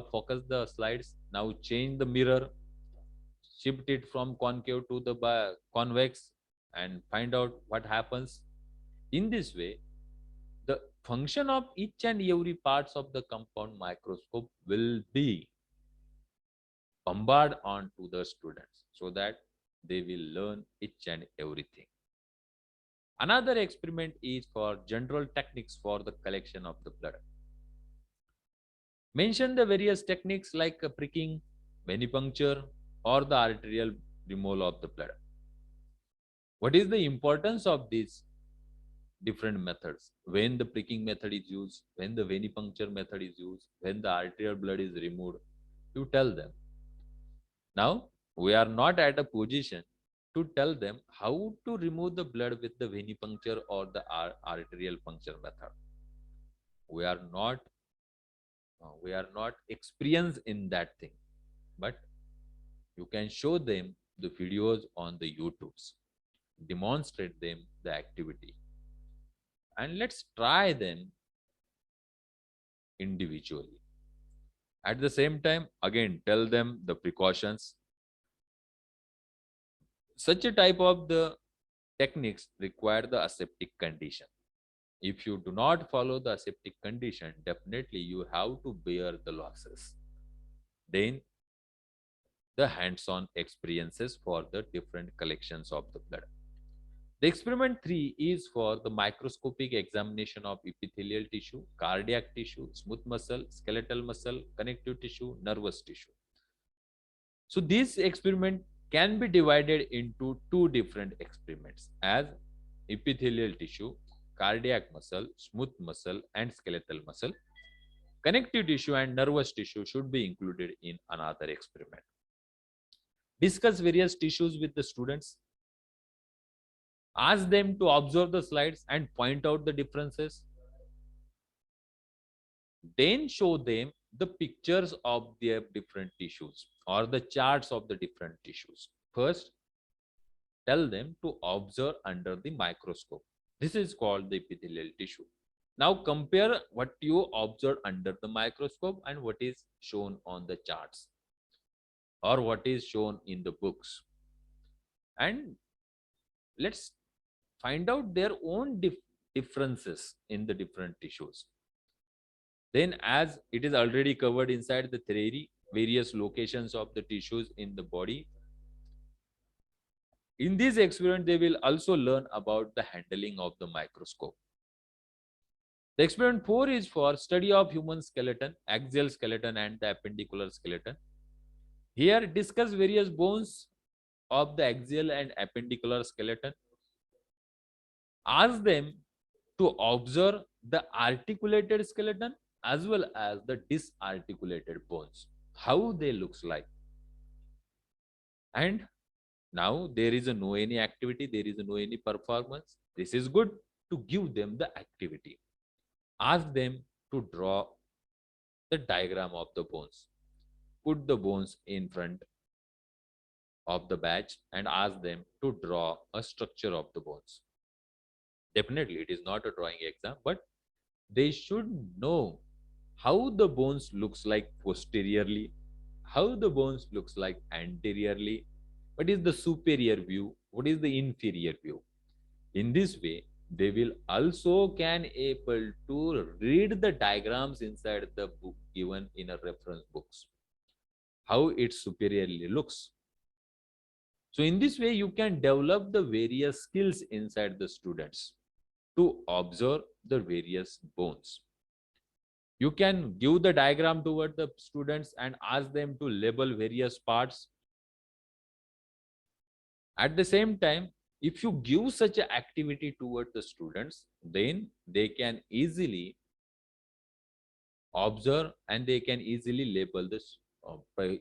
focused the slides. Now change the mirror, shift it from concave to the convex, and find out what happens. In this way, the function of each and every parts of the compound microscope will be bombarded on to the students so that they will learn each and everything. Another experiment is for general techniques for the collection of the blood. Mention the various techniques like pricking, venipuncture, or the arterial removal of the blood. What is the importance of these different methods? When the pricking method is used, when the venipuncture method is used, when the arterial blood is removed, you tell them. Now, we are not at a position to tell them how to remove the blood with the venipuncture or the arterial puncture method. We are not experienced in that thing, but you can show them the videos on the YouTubes, demonstrate them the activity, and let's try them individually. At the same time, again, tell them the precautions. Such a type of the techniques require the aseptic condition. If you do not follow the aseptic condition, definitely you have to bear the losses. Then the hands-on experiences for the different collections of the blood. The experiment 3 is for the microscopic examination of epithelial tissue, cardiac tissue, smooth muscle, skeletal muscle, connective tissue, nervous tissue. So this experiment can be divided into two different experiments as epithelial tissue, cardiac muscle, smooth muscle, and skeletal muscle. Connective tissue and nervous tissue should be included in another experiment. Discuss various tissues with the students. Ask them to observe the slides and point out the differences. Then show them the pictures of their different tissues or the charts of the different tissues. First, tell them to observe under the microscope. This is called the epithelial tissue. Now compare what you observe under the microscope and what is shown on the charts or what is shown in the books. And let's find out their own differences in the different tissues. Then, as it is already covered inside the theory, various locations of the tissues in the body. In this experiment, they will also learn about the handling of the microscope. The experiment 4 is for study of human skeleton, axial skeleton and the appendicular skeleton. Here discuss various bones of the axial and appendicular skeleton. Ask them to observe the articulated skeleton as well as the disarticulated bones, how they looks like. And now there is no any activity, there is no any performance. This is good to give them the activity. Ask them to draw the diagram of the bones. Put the bones in front of the batch and ask them to draw a structure of the bones. Definitely, it is not a drawing exam, but they should know how the bones looks like posteriorly, how the bones looks like anteriorly, what is the superior view, what is the inferior view. In this way, they will also can able to read the diagrams inside the book given in a reference books, how it superiorly looks. So in this way, you can develop the various skills inside the students to observe the various bones. You can give the diagram toward the students and ask them to label various parts. At the same time, if you give such an activity toward the students, then they can easily observe and they can easily label this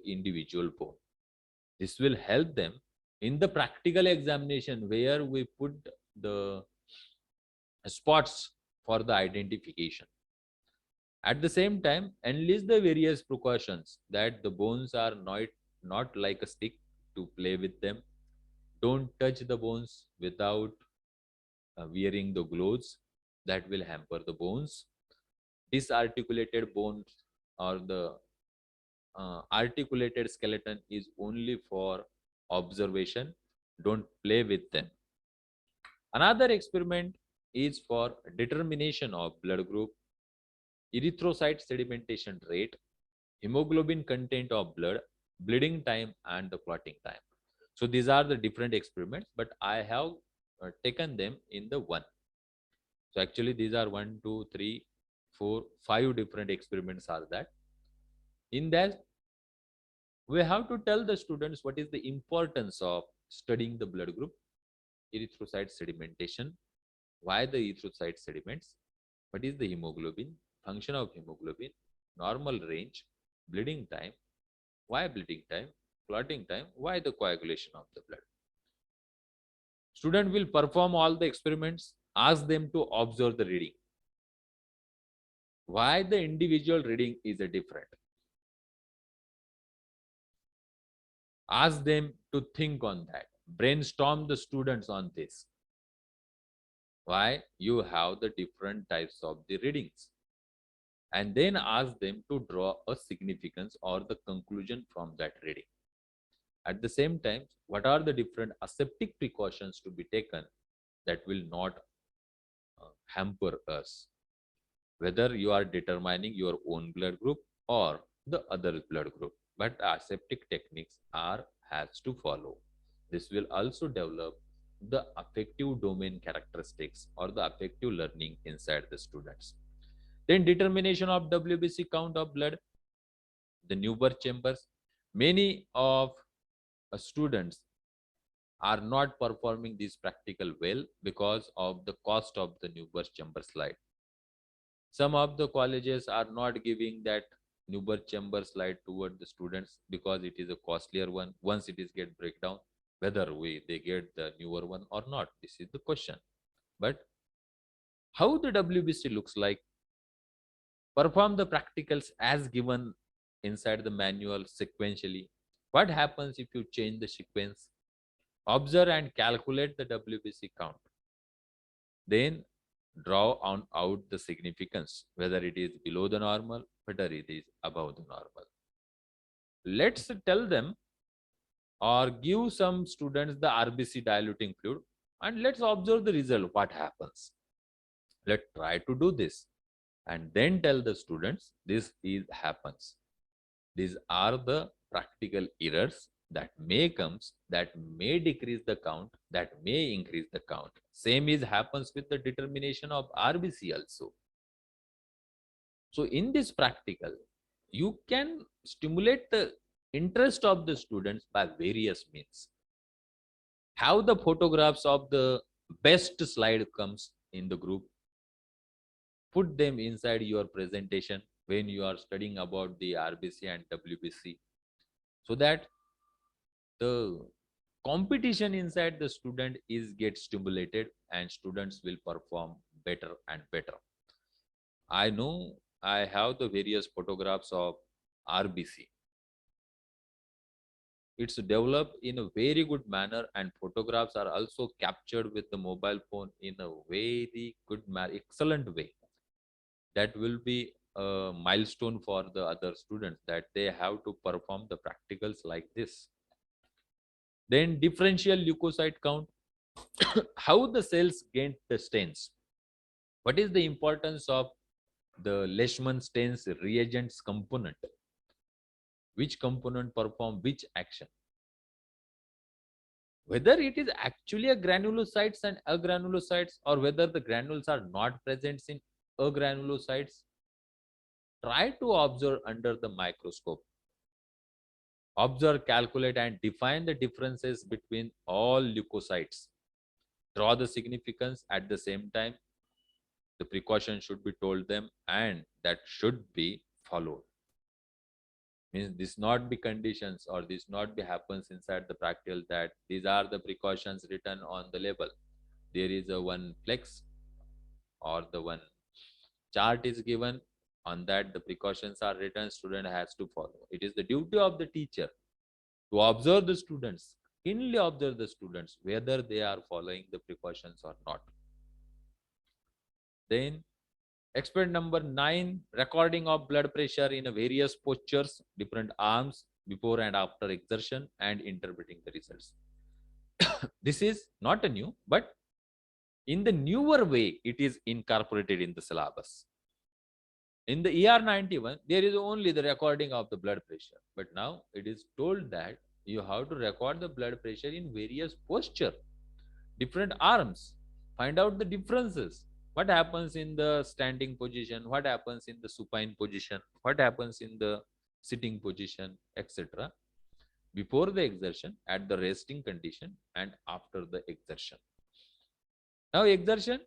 individual bone. This will help them in the practical examination where we put the spots for the identification. At the same time, enlist the various precautions that the bones are not like a stick to play with them. Don't touch the bones without wearing the gloves, that will hamper the bones. Disarticulated bones or the articulated skeleton is only for observation. Don't play with them. Another experiment is for determination of blood group, erythrocyte sedimentation rate, hemoglobin content of blood, bleeding time, and the clotting time. So these are the different experiments, but I have taken them in the one. So actually these are 1, 2, 3, 4, 5 different experiments are that. In that, we have to tell the students what is the importance of studying the blood group, erythrocyte sedimentation, why the erythrocyte sediments, what is the hemoglobin, function of hemoglobin, normal range, bleeding time, why bleeding time, clotting time, why the coagulation of the blood. Student will perform all the experiments, ask them to observe the reading. Why the individual reading is a different. Ask them to think on that. Brainstorm the students on this. Why you have the different types of the readings. And then ask them to draw a significance or the conclusion from that reading. At the same time, what are the different aseptic precautions to be taken that will not hamper us? Whether you are determining your own blood group or the other blood group, but aseptic techniques has to follow. This will also develop the affective domain characteristics or the affective learning inside the students. Then determination of WBC count of blood, the Newburgh chambers. Many of students are not performing this practical well because of the cost of the Newburgh chamber slide. Some of the colleges are not giving that Newburgh chamber slide toward the students because it is a costlier one. Once it is get breakdown, whether they get the newer one or not, this is the question. But how the WBC looks like, perform the practicals as given inside the manual sequentially. What happens if you change the sequence? Observe and calculate the WBC count. Then draw out the significance, whether it is below the normal, whether it is above the normal. Let's tell them or give some students the RBC diluting fluid and let's observe the result, what happens. Let's try to do this and then tell the students this happens. These are the practical errors that may comes, that may decrease the count, that may increase the count. Same is happens with the determination of RBC also. So in this practical, you can stimulate the interest of the students by various means. Have the photographs of the best slide comes in the group. Put them inside your presentation when you are studying about the RBC and WBC, so that the competition inside the student is get stimulated and students will perform better and better. I know I have the various photographs of RBC. It's developed in a very good manner, and photographs are also captured with the mobile phone in a very good excellent way. That will be a milestone for the other students, that they have to perform the practicals like this. Then differential leukocyte count, how the cells gain the stains. What is the importance of the Leishman stains reagents component? Which component perform which action? Whether it is actually a granulocytes and agranulocytes, or whether the granules are not present in agranulocytes, try to observe under the microscope. Observe, calculate, and define the differences between all leukocytes. Draw the significance. At the same time, the precaution should be told them, and that should be followed. Means this not be conditions, or this not be happens inside the practical, that these are the precautions written on the label. There is a one flex or the one chart is given, on that the precautions are written, student has to follow. It is the duty of the teacher to observe the students, keenly observe the students, whether they are following the precautions or not. Then experiment number 9, recording of blood pressure in a various postures, different arms, before and after exertion, and interpreting the results. This is not a new, but in the newer way, it is incorporated in the syllabus. In the ER 91, there is only the recording of the blood pressure, but now it is told that you have to record the blood pressure in various posture, different arms, find out the differences. What happens in the standing position, what happens in the supine position, what happens in the sitting position, etc. Before the exertion, at the resting condition, and after the exertion. Now exertion,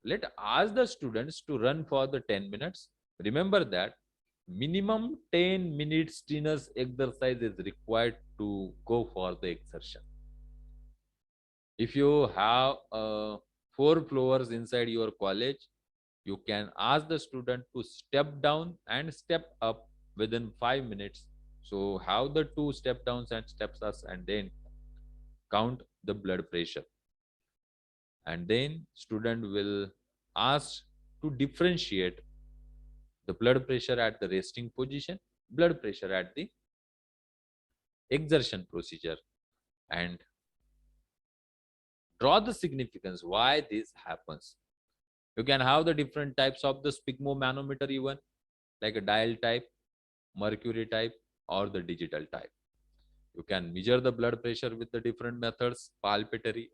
let ask the students to run for the 10 minutes. Remember that minimum 10 minutes strenuous exercise is required to go for the exertion. If you have 4 floors inside your college, you can ask the student to step down and step up within 5 minutes. So have the 2 step downs and steps ups, and then count the blood pressure. And then student will ask to differentiate the blood pressure at the resting position, blood pressure at the exertion procedure, and draw the significance why this happens. You can have the different types of the sphygmomanometer, even like a dial type, mercury type, or the digital type. You can measure the blood pressure with the different methods, palpatory,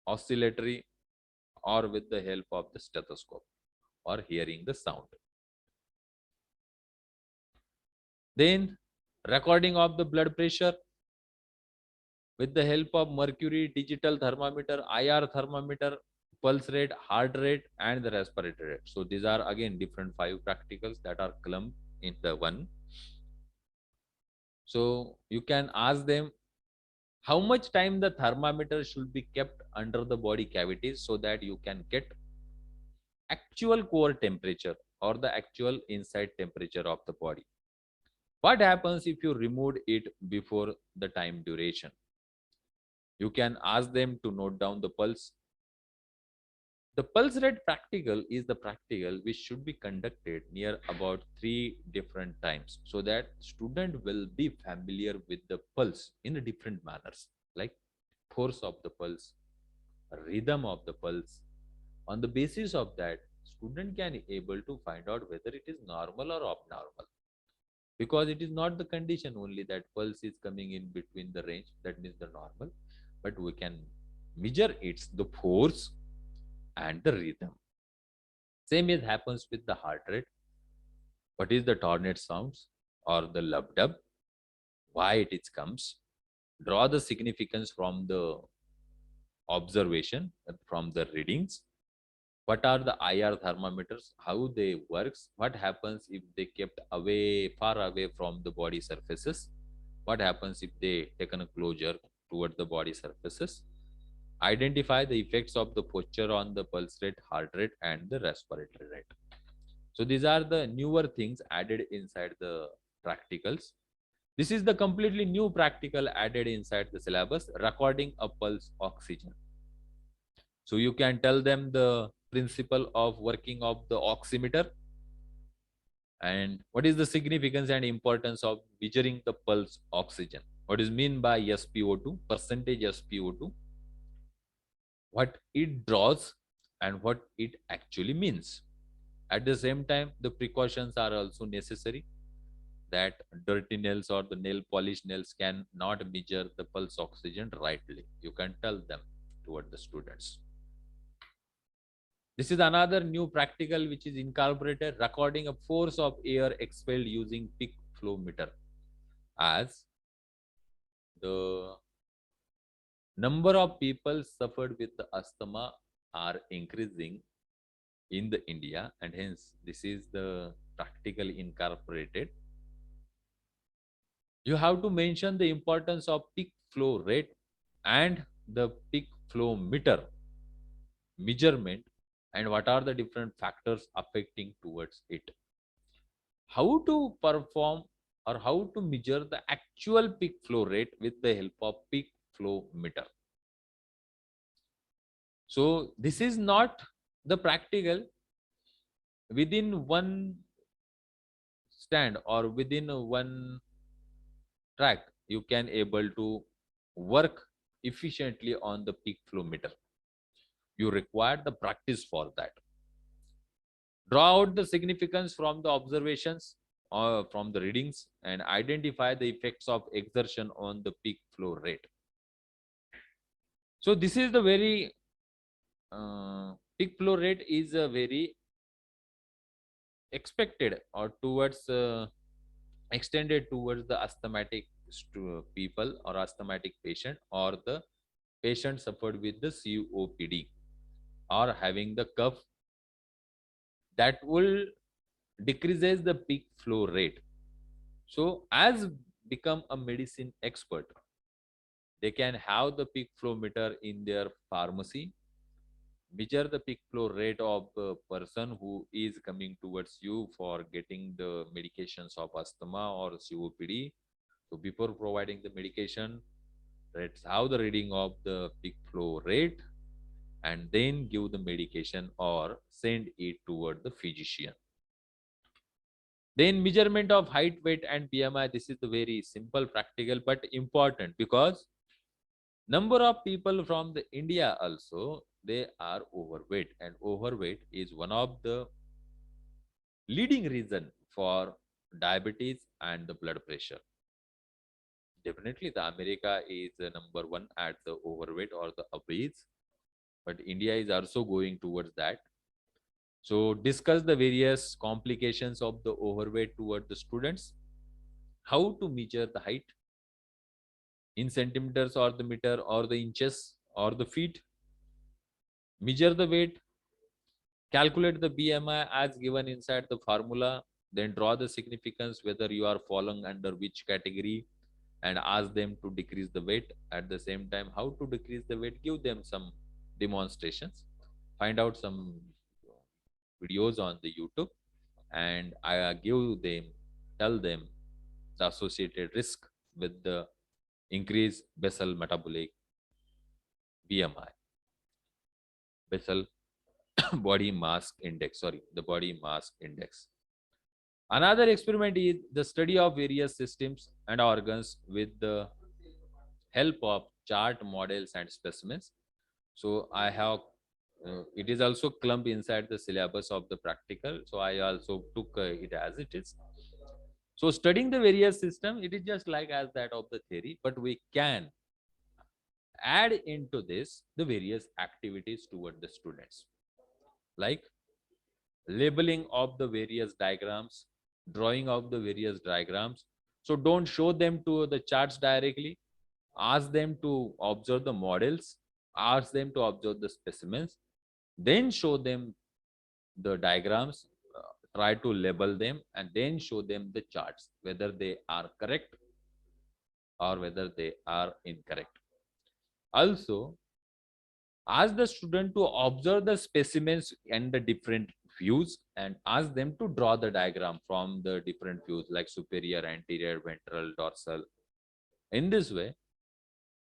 oscillatory, or with the help of the stethoscope or hearing the sound. Then recording of the blood pressure with the help of mercury, digital thermometer, IR thermometer, pulse rate, heart rate, and the respiratory rate. So these are again different 5 practicals that are clumped in the one. So you can ask them how much time the thermometer should be kept under the body cavities, so that you can get actual core temperature or the actual inside temperature of the body. What happens if you remove it before the time duration? You can ask them to note down the pulse. The pulse rate practical is the practical which should be conducted near about 3 different times, so that student will be familiar with the pulse in different manners, like force of the pulse, rhythm of the pulse. On the basis of that, student can able to find out whether it is normal or abnormal. Because it is not the condition only that pulse is coming in between the range, that means the normal, but we can measure its the force and the rhythm. Same as happens with the heart rate. what is the tornado sounds or the lub-dub, why it is comes, draw the significance from the observation, from the readings, what are the IR thermometers, how they works, what happens if they kept away, far away from the body surfaces, what happens if they taken a closer toward the body surfaces, identify the effects of the posture on the pulse rate, heart rate, and the respiratory rate. So these are the newer things added inside the practicals. This is the completely new practical added inside the syllabus, recording a pulse oxygen. So you can tell them the principle of working of the oximeter and what is the significance and importance of measuring the pulse oxygen. What is mean by SpO2, percentage SpO2, what it draws and what it actually means. At the same time, the precautions are also necessary, that dirty nails or the nail polish nails cannot measure the pulse oxygen rightly. You can tell them toward the students. This is another new practical which is incorporated, recording a force of air expelled using peak flow meter, as the number of people suffered with asthma are increasing in the India, and hence this is the practical incorporated. You have to mention the importance of peak flow rate and the peak flow meter measurement, and what are the different factors affecting towards it. How to perform or how to measure the actual peak flow rate with the help of peak flow meter. So this is not the practical within one stand or within one track. You can able to work efficiently on the peak flow meter. You require the practice for that. Draw out the significance from the observations or from the readings and identify the effects of exertion on the peak flow rate. So this is the very peak flow rate is a very expected or towards extended towards the asthmatic people or asthmatic patient or the patient suffered with the COPD or having the cough, that will decreases the peak flow rate. So as become a medicine expert, they can have the peak flow meter in their pharmacy, measure the peak flow rate of the person who is coming towards you for getting the medications of asthma or COPD. So before providing the medication, let's have the reading of the peak flow rate and then give the medication or send it toward the physician. Then measurement of height, weight, and BMI. This is the very simple, practical, but important, because number of people from the India also, they are overweight, and overweight is one of the leading reason for diabetes and the blood pressure. Definitely the America is number one at the overweight or the obese, but India is also going towards that. So discuss the various complications of the overweight toward the students, how to measure the height in centimeters or the meter or the inches or the feet, measure the weight, calculate the BMI as given inside the formula, then draw the significance whether you are falling under which category, and ask them to decrease the weight. At the same time, how to decrease the weight, give them some demonstrations, find out some videos on the YouTube, and I tell them the associated risk with the increased basal metabolic BMI, basal body mass index, the body mass index. Another experiment is the study of various systems and organs with the help of chart models and specimens. So I have it is also clumped inside the syllabus of the practical, so I also took it as it is. So studying the various system, it is just like as that of the theory, but we can add into this the various activities toward the students, like labeling of the various diagrams, drawing of the various diagrams. So don't show them to the charts directly. Ask them to observe the models, ask them to observe the specimens, then show them the diagrams, try to label them, and then show them the charts, whether they are correct or whether they are incorrect. Also, ask the student to observe the specimens and the different views and ask them to draw the diagram from the different views like superior, anterior, ventral, dorsal. In this way,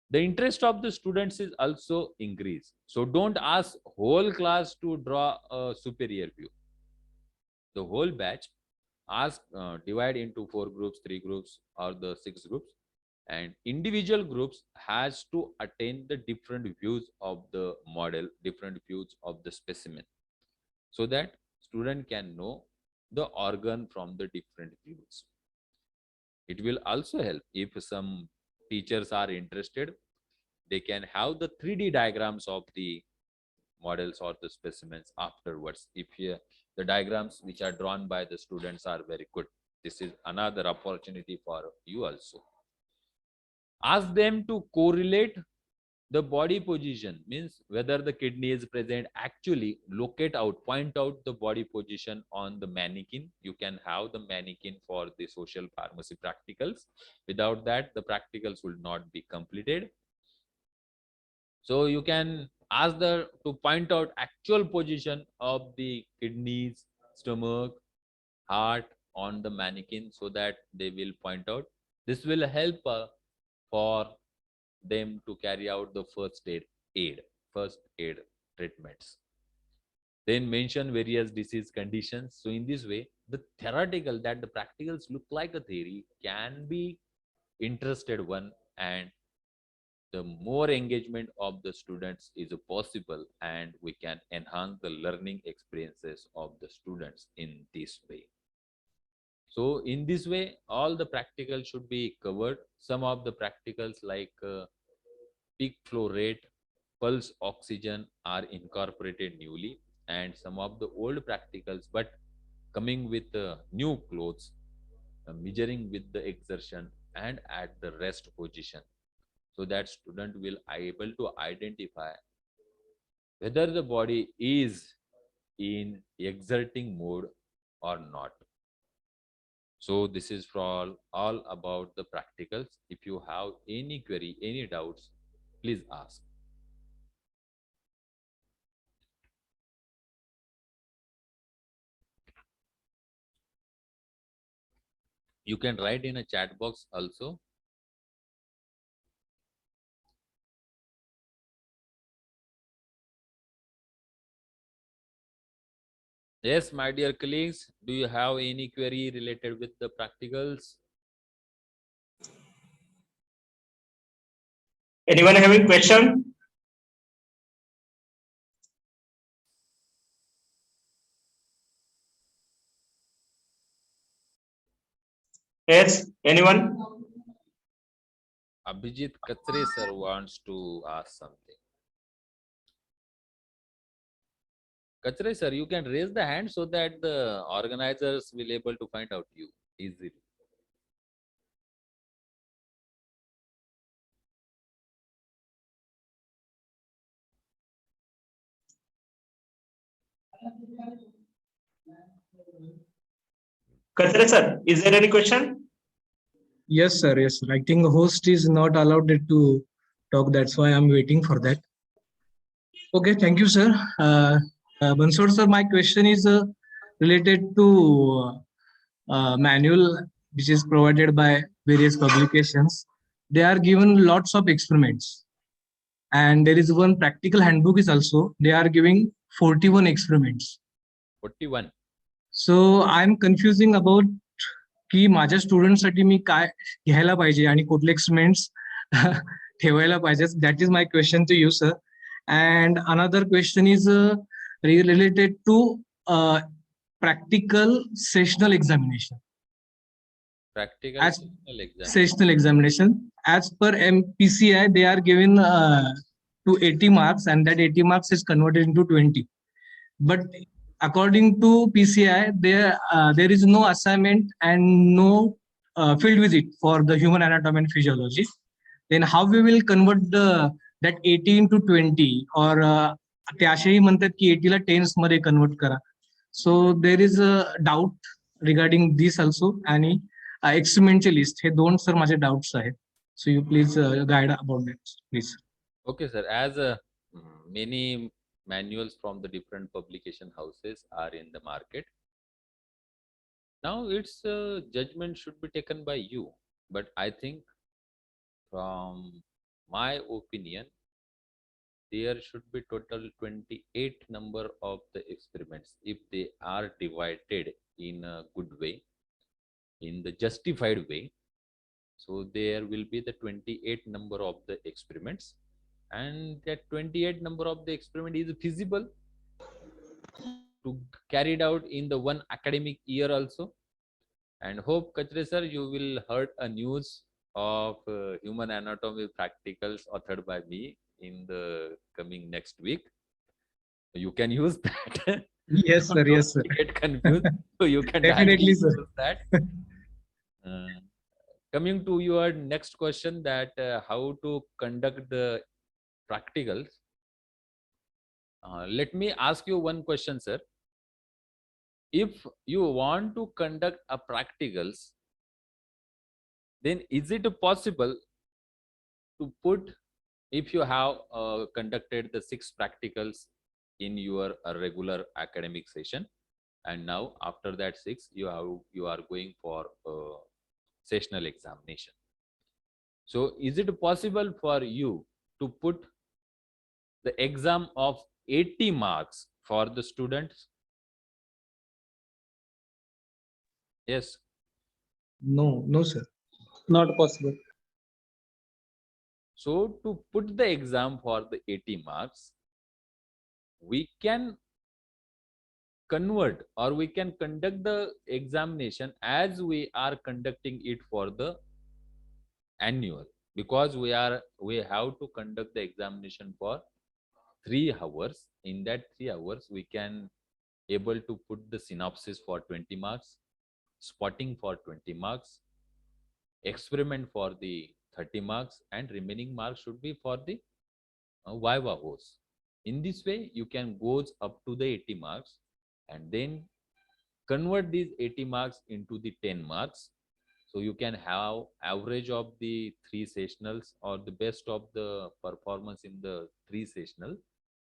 the interest of the students is also increased. So don't ask whole class to draw a superior view. The whole batch ask, divide into 4 groups, 3 groups, or the 6 groups, and individual groups has to attain the different views of the model, different views of the specimen, so that student can know the organ from the different views. It will also help if some teachers are interested, they can have the 3D diagrams of the models or the specimens afterwards. If the diagrams which are drawn by the students are very good, this is another opportunity for you also. Ask them to correlate the body position, means whether the kidney is present, actually locate out, point out the body position on the mannequin. You can have the mannequin for the social pharmacy practicals. Without that, the practicals will not be completed. So you can ask the to point out actual position of the kidneys, stomach, heart on the mannequin, so that they will point out. This will help for them to carry out the first aid treatments. Then mention various disease conditions. So in this way, the theoretical that the practicals look like a theory can be interested one, and the more engagement of the students is possible, and we can enhance the learning experiences of the students in this way. So in this way, all the practicals should be covered. Some of the practicals like peak flow rate, pulse oxygen are incorporated newly, and some of the old practicals, but coming with new clothes, measuring with the exertion and at the rest position, so that student will able to identify whether the body is in exerting mode or not. So this is for all about the practicals. If you have any query, any doubts, please ask. You can write in a chat box also. Yes, my dear colleagues, do you have any query related with the practicals? Anyone having question? Yes, anyone? Abhijit Katre sir wants to ask something. Katre sir, you can raise the hand so that the organizers will able to find out you easily. Katre sir, is there any question? Yes, sir. Yes, sir. I think host is not allowed to talk. That's why I'm waiting for that. Okay, thank you, sir. Bansod sir, my question is related to manual which is provided by various publications. They are given lots of experiments, and there is one practical handbook is also. They are giving 41 experiments. 41. So I'm confusing about की माझ्या स्टुडंटसाठी मी काय घ्यायला पाहिजे आणि कुठले experiments ठेवायला पाहिजे. That is my question to you sir. And another question is related to practical sessional examination. Practical Sessional examination. As per MPCI, they are given to 80 marks, and that 80 marks is converted into 20. But according to PCI, there is no assignment and no field visit for the human anatomy and physiology. Then how we will convert that 80 into 20 or ते असेही म्हणतात की 80 ला 10s मध्ये convert करा. So there is a doubt regarding this also आणि एक्सपेरिमेंटचे list हे दोन sir माझे doubts आहेत. So you please guide about that, please. Okay, sir. As many manuals from the different publication houses are in the market, now its judgment should be taken by you. But I think, from my opinion, there should be total 28 number of the experiments if they are divided in a good way, in the justified way. So there will be the 28 number of the experiments, and that 28 number of the experiment is feasible to carried out in the one academic year also. And hope, Kachre sir, you will heard a news of human anatomy practicals authored by me in the coming next week. You can use that. Yes, sir. Yes, sir. Get confused. So you can Definitely, directly sir. use that. Coming to your next question, that how to conduct the practicals. Let me ask you one question, sir. If you want to conduct a practicals, then is it possible to put, if you have conducted the 6 practicals in your regular academic session, and now after that 6 you are going for sessional examination, so is it possible for you to put the exam of 80 marks for the students? Yes. No, sir. Not possible. So to put the exam for the 80 marks, we can convert or we can conduct the examination as we are conducting it for the annual, because we have to conduct the examination for 3 hours. In that 3 hours we can able to put the synopsis for 20 marks, spotting for 20 marks, experiment for the 30 marks, and remaining marks should be for the viva host. In this way you can goes up to the 80 marks and then convert these 80 marks into the 10 marks. So you can have average of the 3 sessionals or the best of the performance in the 3 sessional,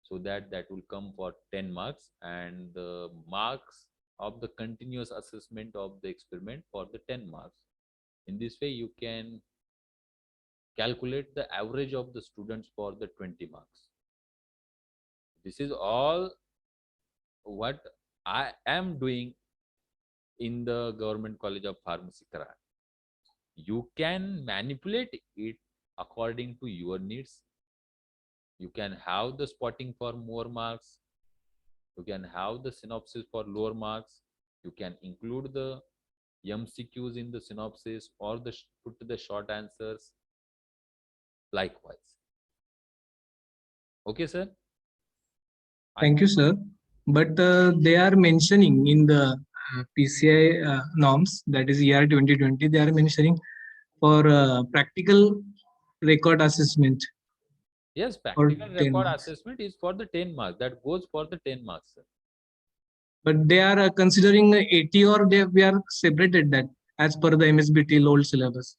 so that will come for 10 marks, and the marks of the continuous assessment of the experiment for the 10 marks. In this way you can calculate the average of the students for the 20 marks. This is all what I am doing in the Government College of Pharmacy, Karad. You can manipulate it according to your needs. You can have the spotting for more marks. You can have the synopsis for lower marks. You can include the MCQs in the synopsis or put the short answers likewise. Okay, sir? Thank you, sir. But they are mentioning in the PCI norms, that is ER 2020, they are mentioning for practical record assessment. Yes, practical 10 record marks. assessment is for the 10 marks. That goes for the 10 marks, sir. But they are considering 80, or we are separated that as per the MSBT old syllabus.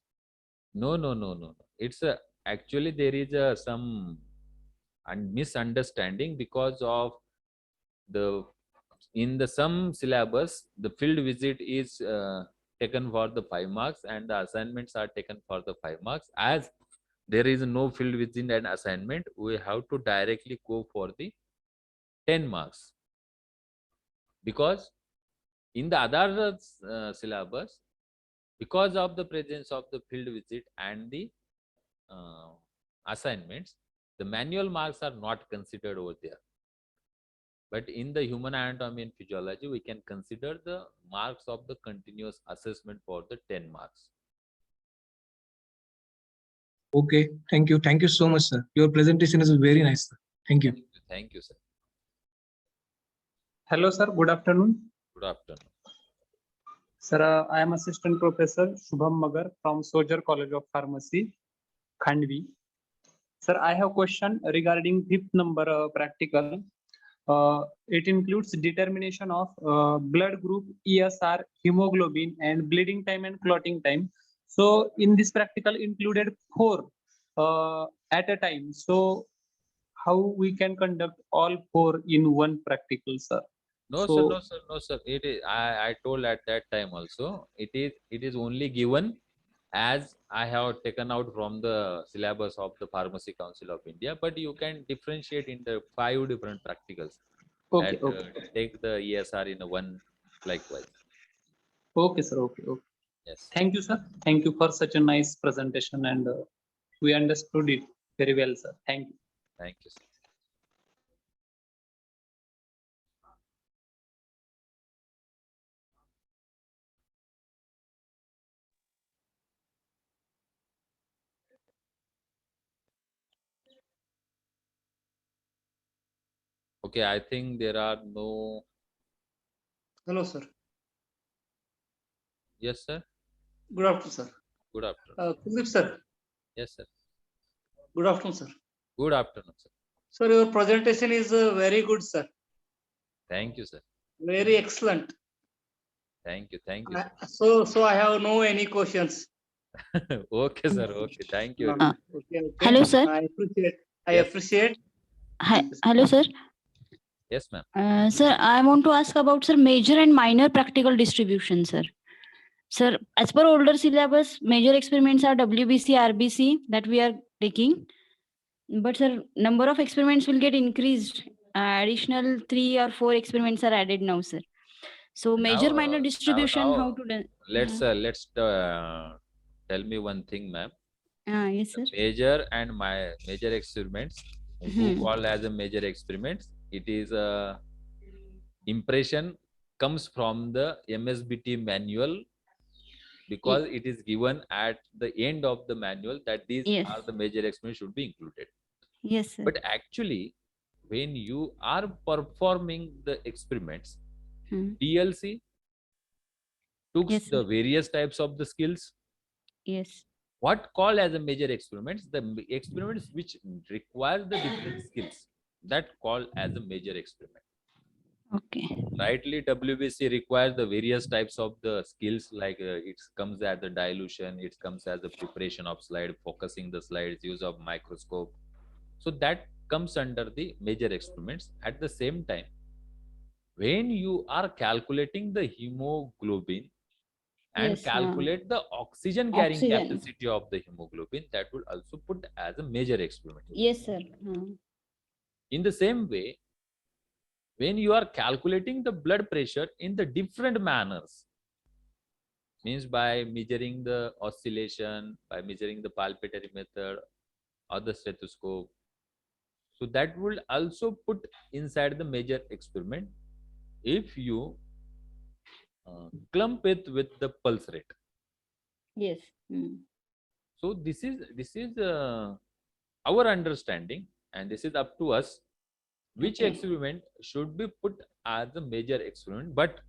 No. It's actually there is some misunderstanding, because of in the some syllabus the field visit is taken for the 5 marks and the assignments are taken for the 5 marks. As there is no field visit and assignment, we have to directly go for the 10 marks, because in the other syllabus, because of the presence of the field visit and the assignments, the manual marks are not considered over there. But in the human anatomy and physiology, we can consider the marks of the continuous assessment for the 10 marks. Okay, thank you. Thank you so much, sir. Your presentation is very nice, sir. Thank you. Thank you, sir. Hello, sir. Good afternoon. Good afternoon. Sir, I am Assistant Professor Shubham Magar from Sojar College of Pharmacy, Khandvi. Sir, I have question regarding fifth number practical. It includes determination of blood group, ESR, hemoglobin, and bleeding time and clotting time. So, in this practical included 4 at a time. So, how we can conduct all 4 in one practical, sir? No, sir, no, sir, no, sir. It is, I told at that time also, it is only given as I have taken out from the syllabus of the Pharmacy Council of India, but you can differentiate into 5 different practicals. Okay, That, okay. take the ESR in one likewise. Okay, sir. Okay, okay. Yes. Thank you, sir. Thank you for such a nice presentation, and we understood it very well, sir. Thank you. Thank you, sir. Okay, I think there are no. Hello, sir. Yes, sir. Good afternoon, sir. Good afternoon. Kuldeep, sir. Yes, sir. Good afternoon, sir. Good afternoon, sir. Sir, your presentation is very good, sir. Thank you, sir. Very excellent. Thank you. Thank you, sir. So I have no any questions. Okay, sir. Okay. Thank you. Uh, Okay, okay. Hello, sir. I Yes. appreciate. Hi, hello, sir. Yes, ma'am. Sir, I want to ask about, sir, major and minor practical distribution, sir. Sir, as per older syllabus, major experiments are WBC, RBC that we are taking. But, sir, number of experiments will get increased. Additional 3 or 4 experiments are added now, sir. So, major, minor distribution, how to do? Let's tell me one thing, ma'am. Yes, sir. Major and my major experiments, who Hmm. call as a major experiments, it is a impression comes from the MSBT manual, because it is given at the end of the manual that these Yes. are the major experiments should be included. Yes, sir. But actually, when you are performing the experiments, Hmm. TLC took Yes, the sir. various types of the skills. Yes. What called as a major experiments, the experiments which require the different skills, that called as a major experiment. Okay. Rightly, WBC requires the various types of the skills, like it comes as the dilution, it comes as the preparation of slide, focusing the slides, use of microscope. So that comes under the major experiments. At the same time, when you are calculating the hemoglobin and Yes, calculate the oxygen carrying oxygen. capacity of the hemoglobin, that will also put as a major experiment. Yes, sir. In the same way, when you are calculating the blood pressure in the different manners, means by measuring the oscillation, by measuring the palpatory method or the stethoscope, so that will also put inside the major experiment if you clump it with the pulse rate. Yes. So this is our understanding, and this is up to us which Okay. experiment should be put as a major experiment. But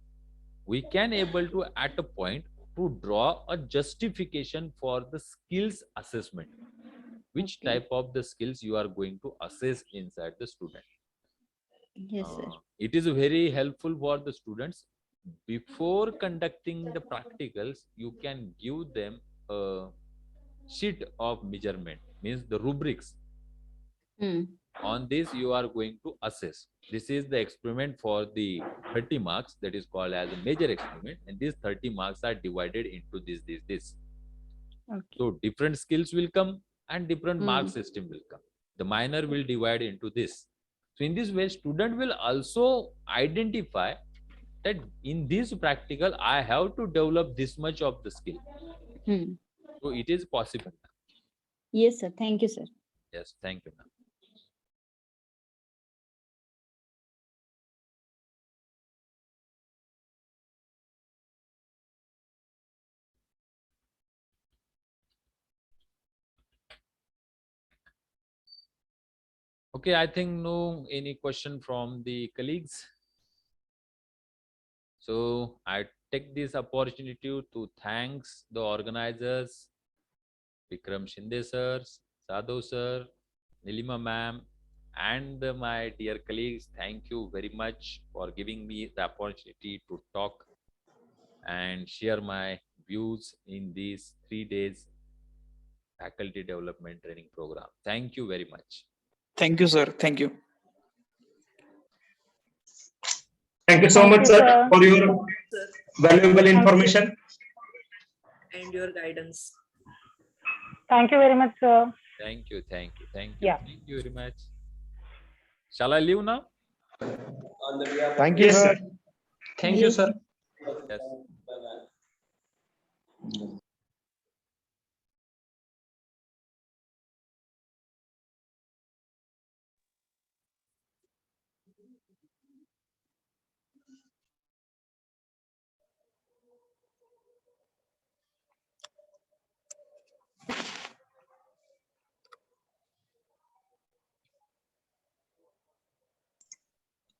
we can able to at a point to draw a justification for the skills assessment, which Okay. type of the skills you are going to assess inside the student. Yes, sir. It is very helpful for the students. Before conducting the practicals, you can give them a sheet of measurement, means the rubrics. On this you are going to assess. This is the experiment for the 30 marks, that is called as a major experiment, and these 30 marks are divided into this. Okay. So different skills will come and different mark system will come. The minor will divide into this. So in this way, student will also identify that in this practical I have to develop this much of the skill. So it is possible. Yes, sir. Thank you, sir. Yes, thank you, ma'am. Okay, I think no any question from the colleagues. So I take this opportunity to thanks the organizers, Vikram Shinde sir, Sadhu sir, Nilima ma'am, and my dear colleagues. Thank you very much for giving me the opportunity to talk and share my views in these 3 days faculty development training program. Thank you very much. Thank you, sir. Thank you. Thank you so Thank much, you, sir, sir. for your valuable information. And your guidance. Thank you very much, sir. Thank you. Thank you. Thank you. Yeah. Thank you very much. Shall I leave now? Thank you, Yes, sir. sir. Thank you, sir. Yes.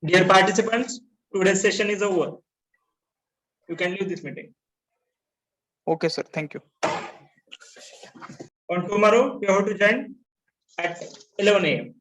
Dear participants, today's session is over. You can leave this meeting. Okay, sir. Thank you. On tomorrow, you have to join at 11 a.m.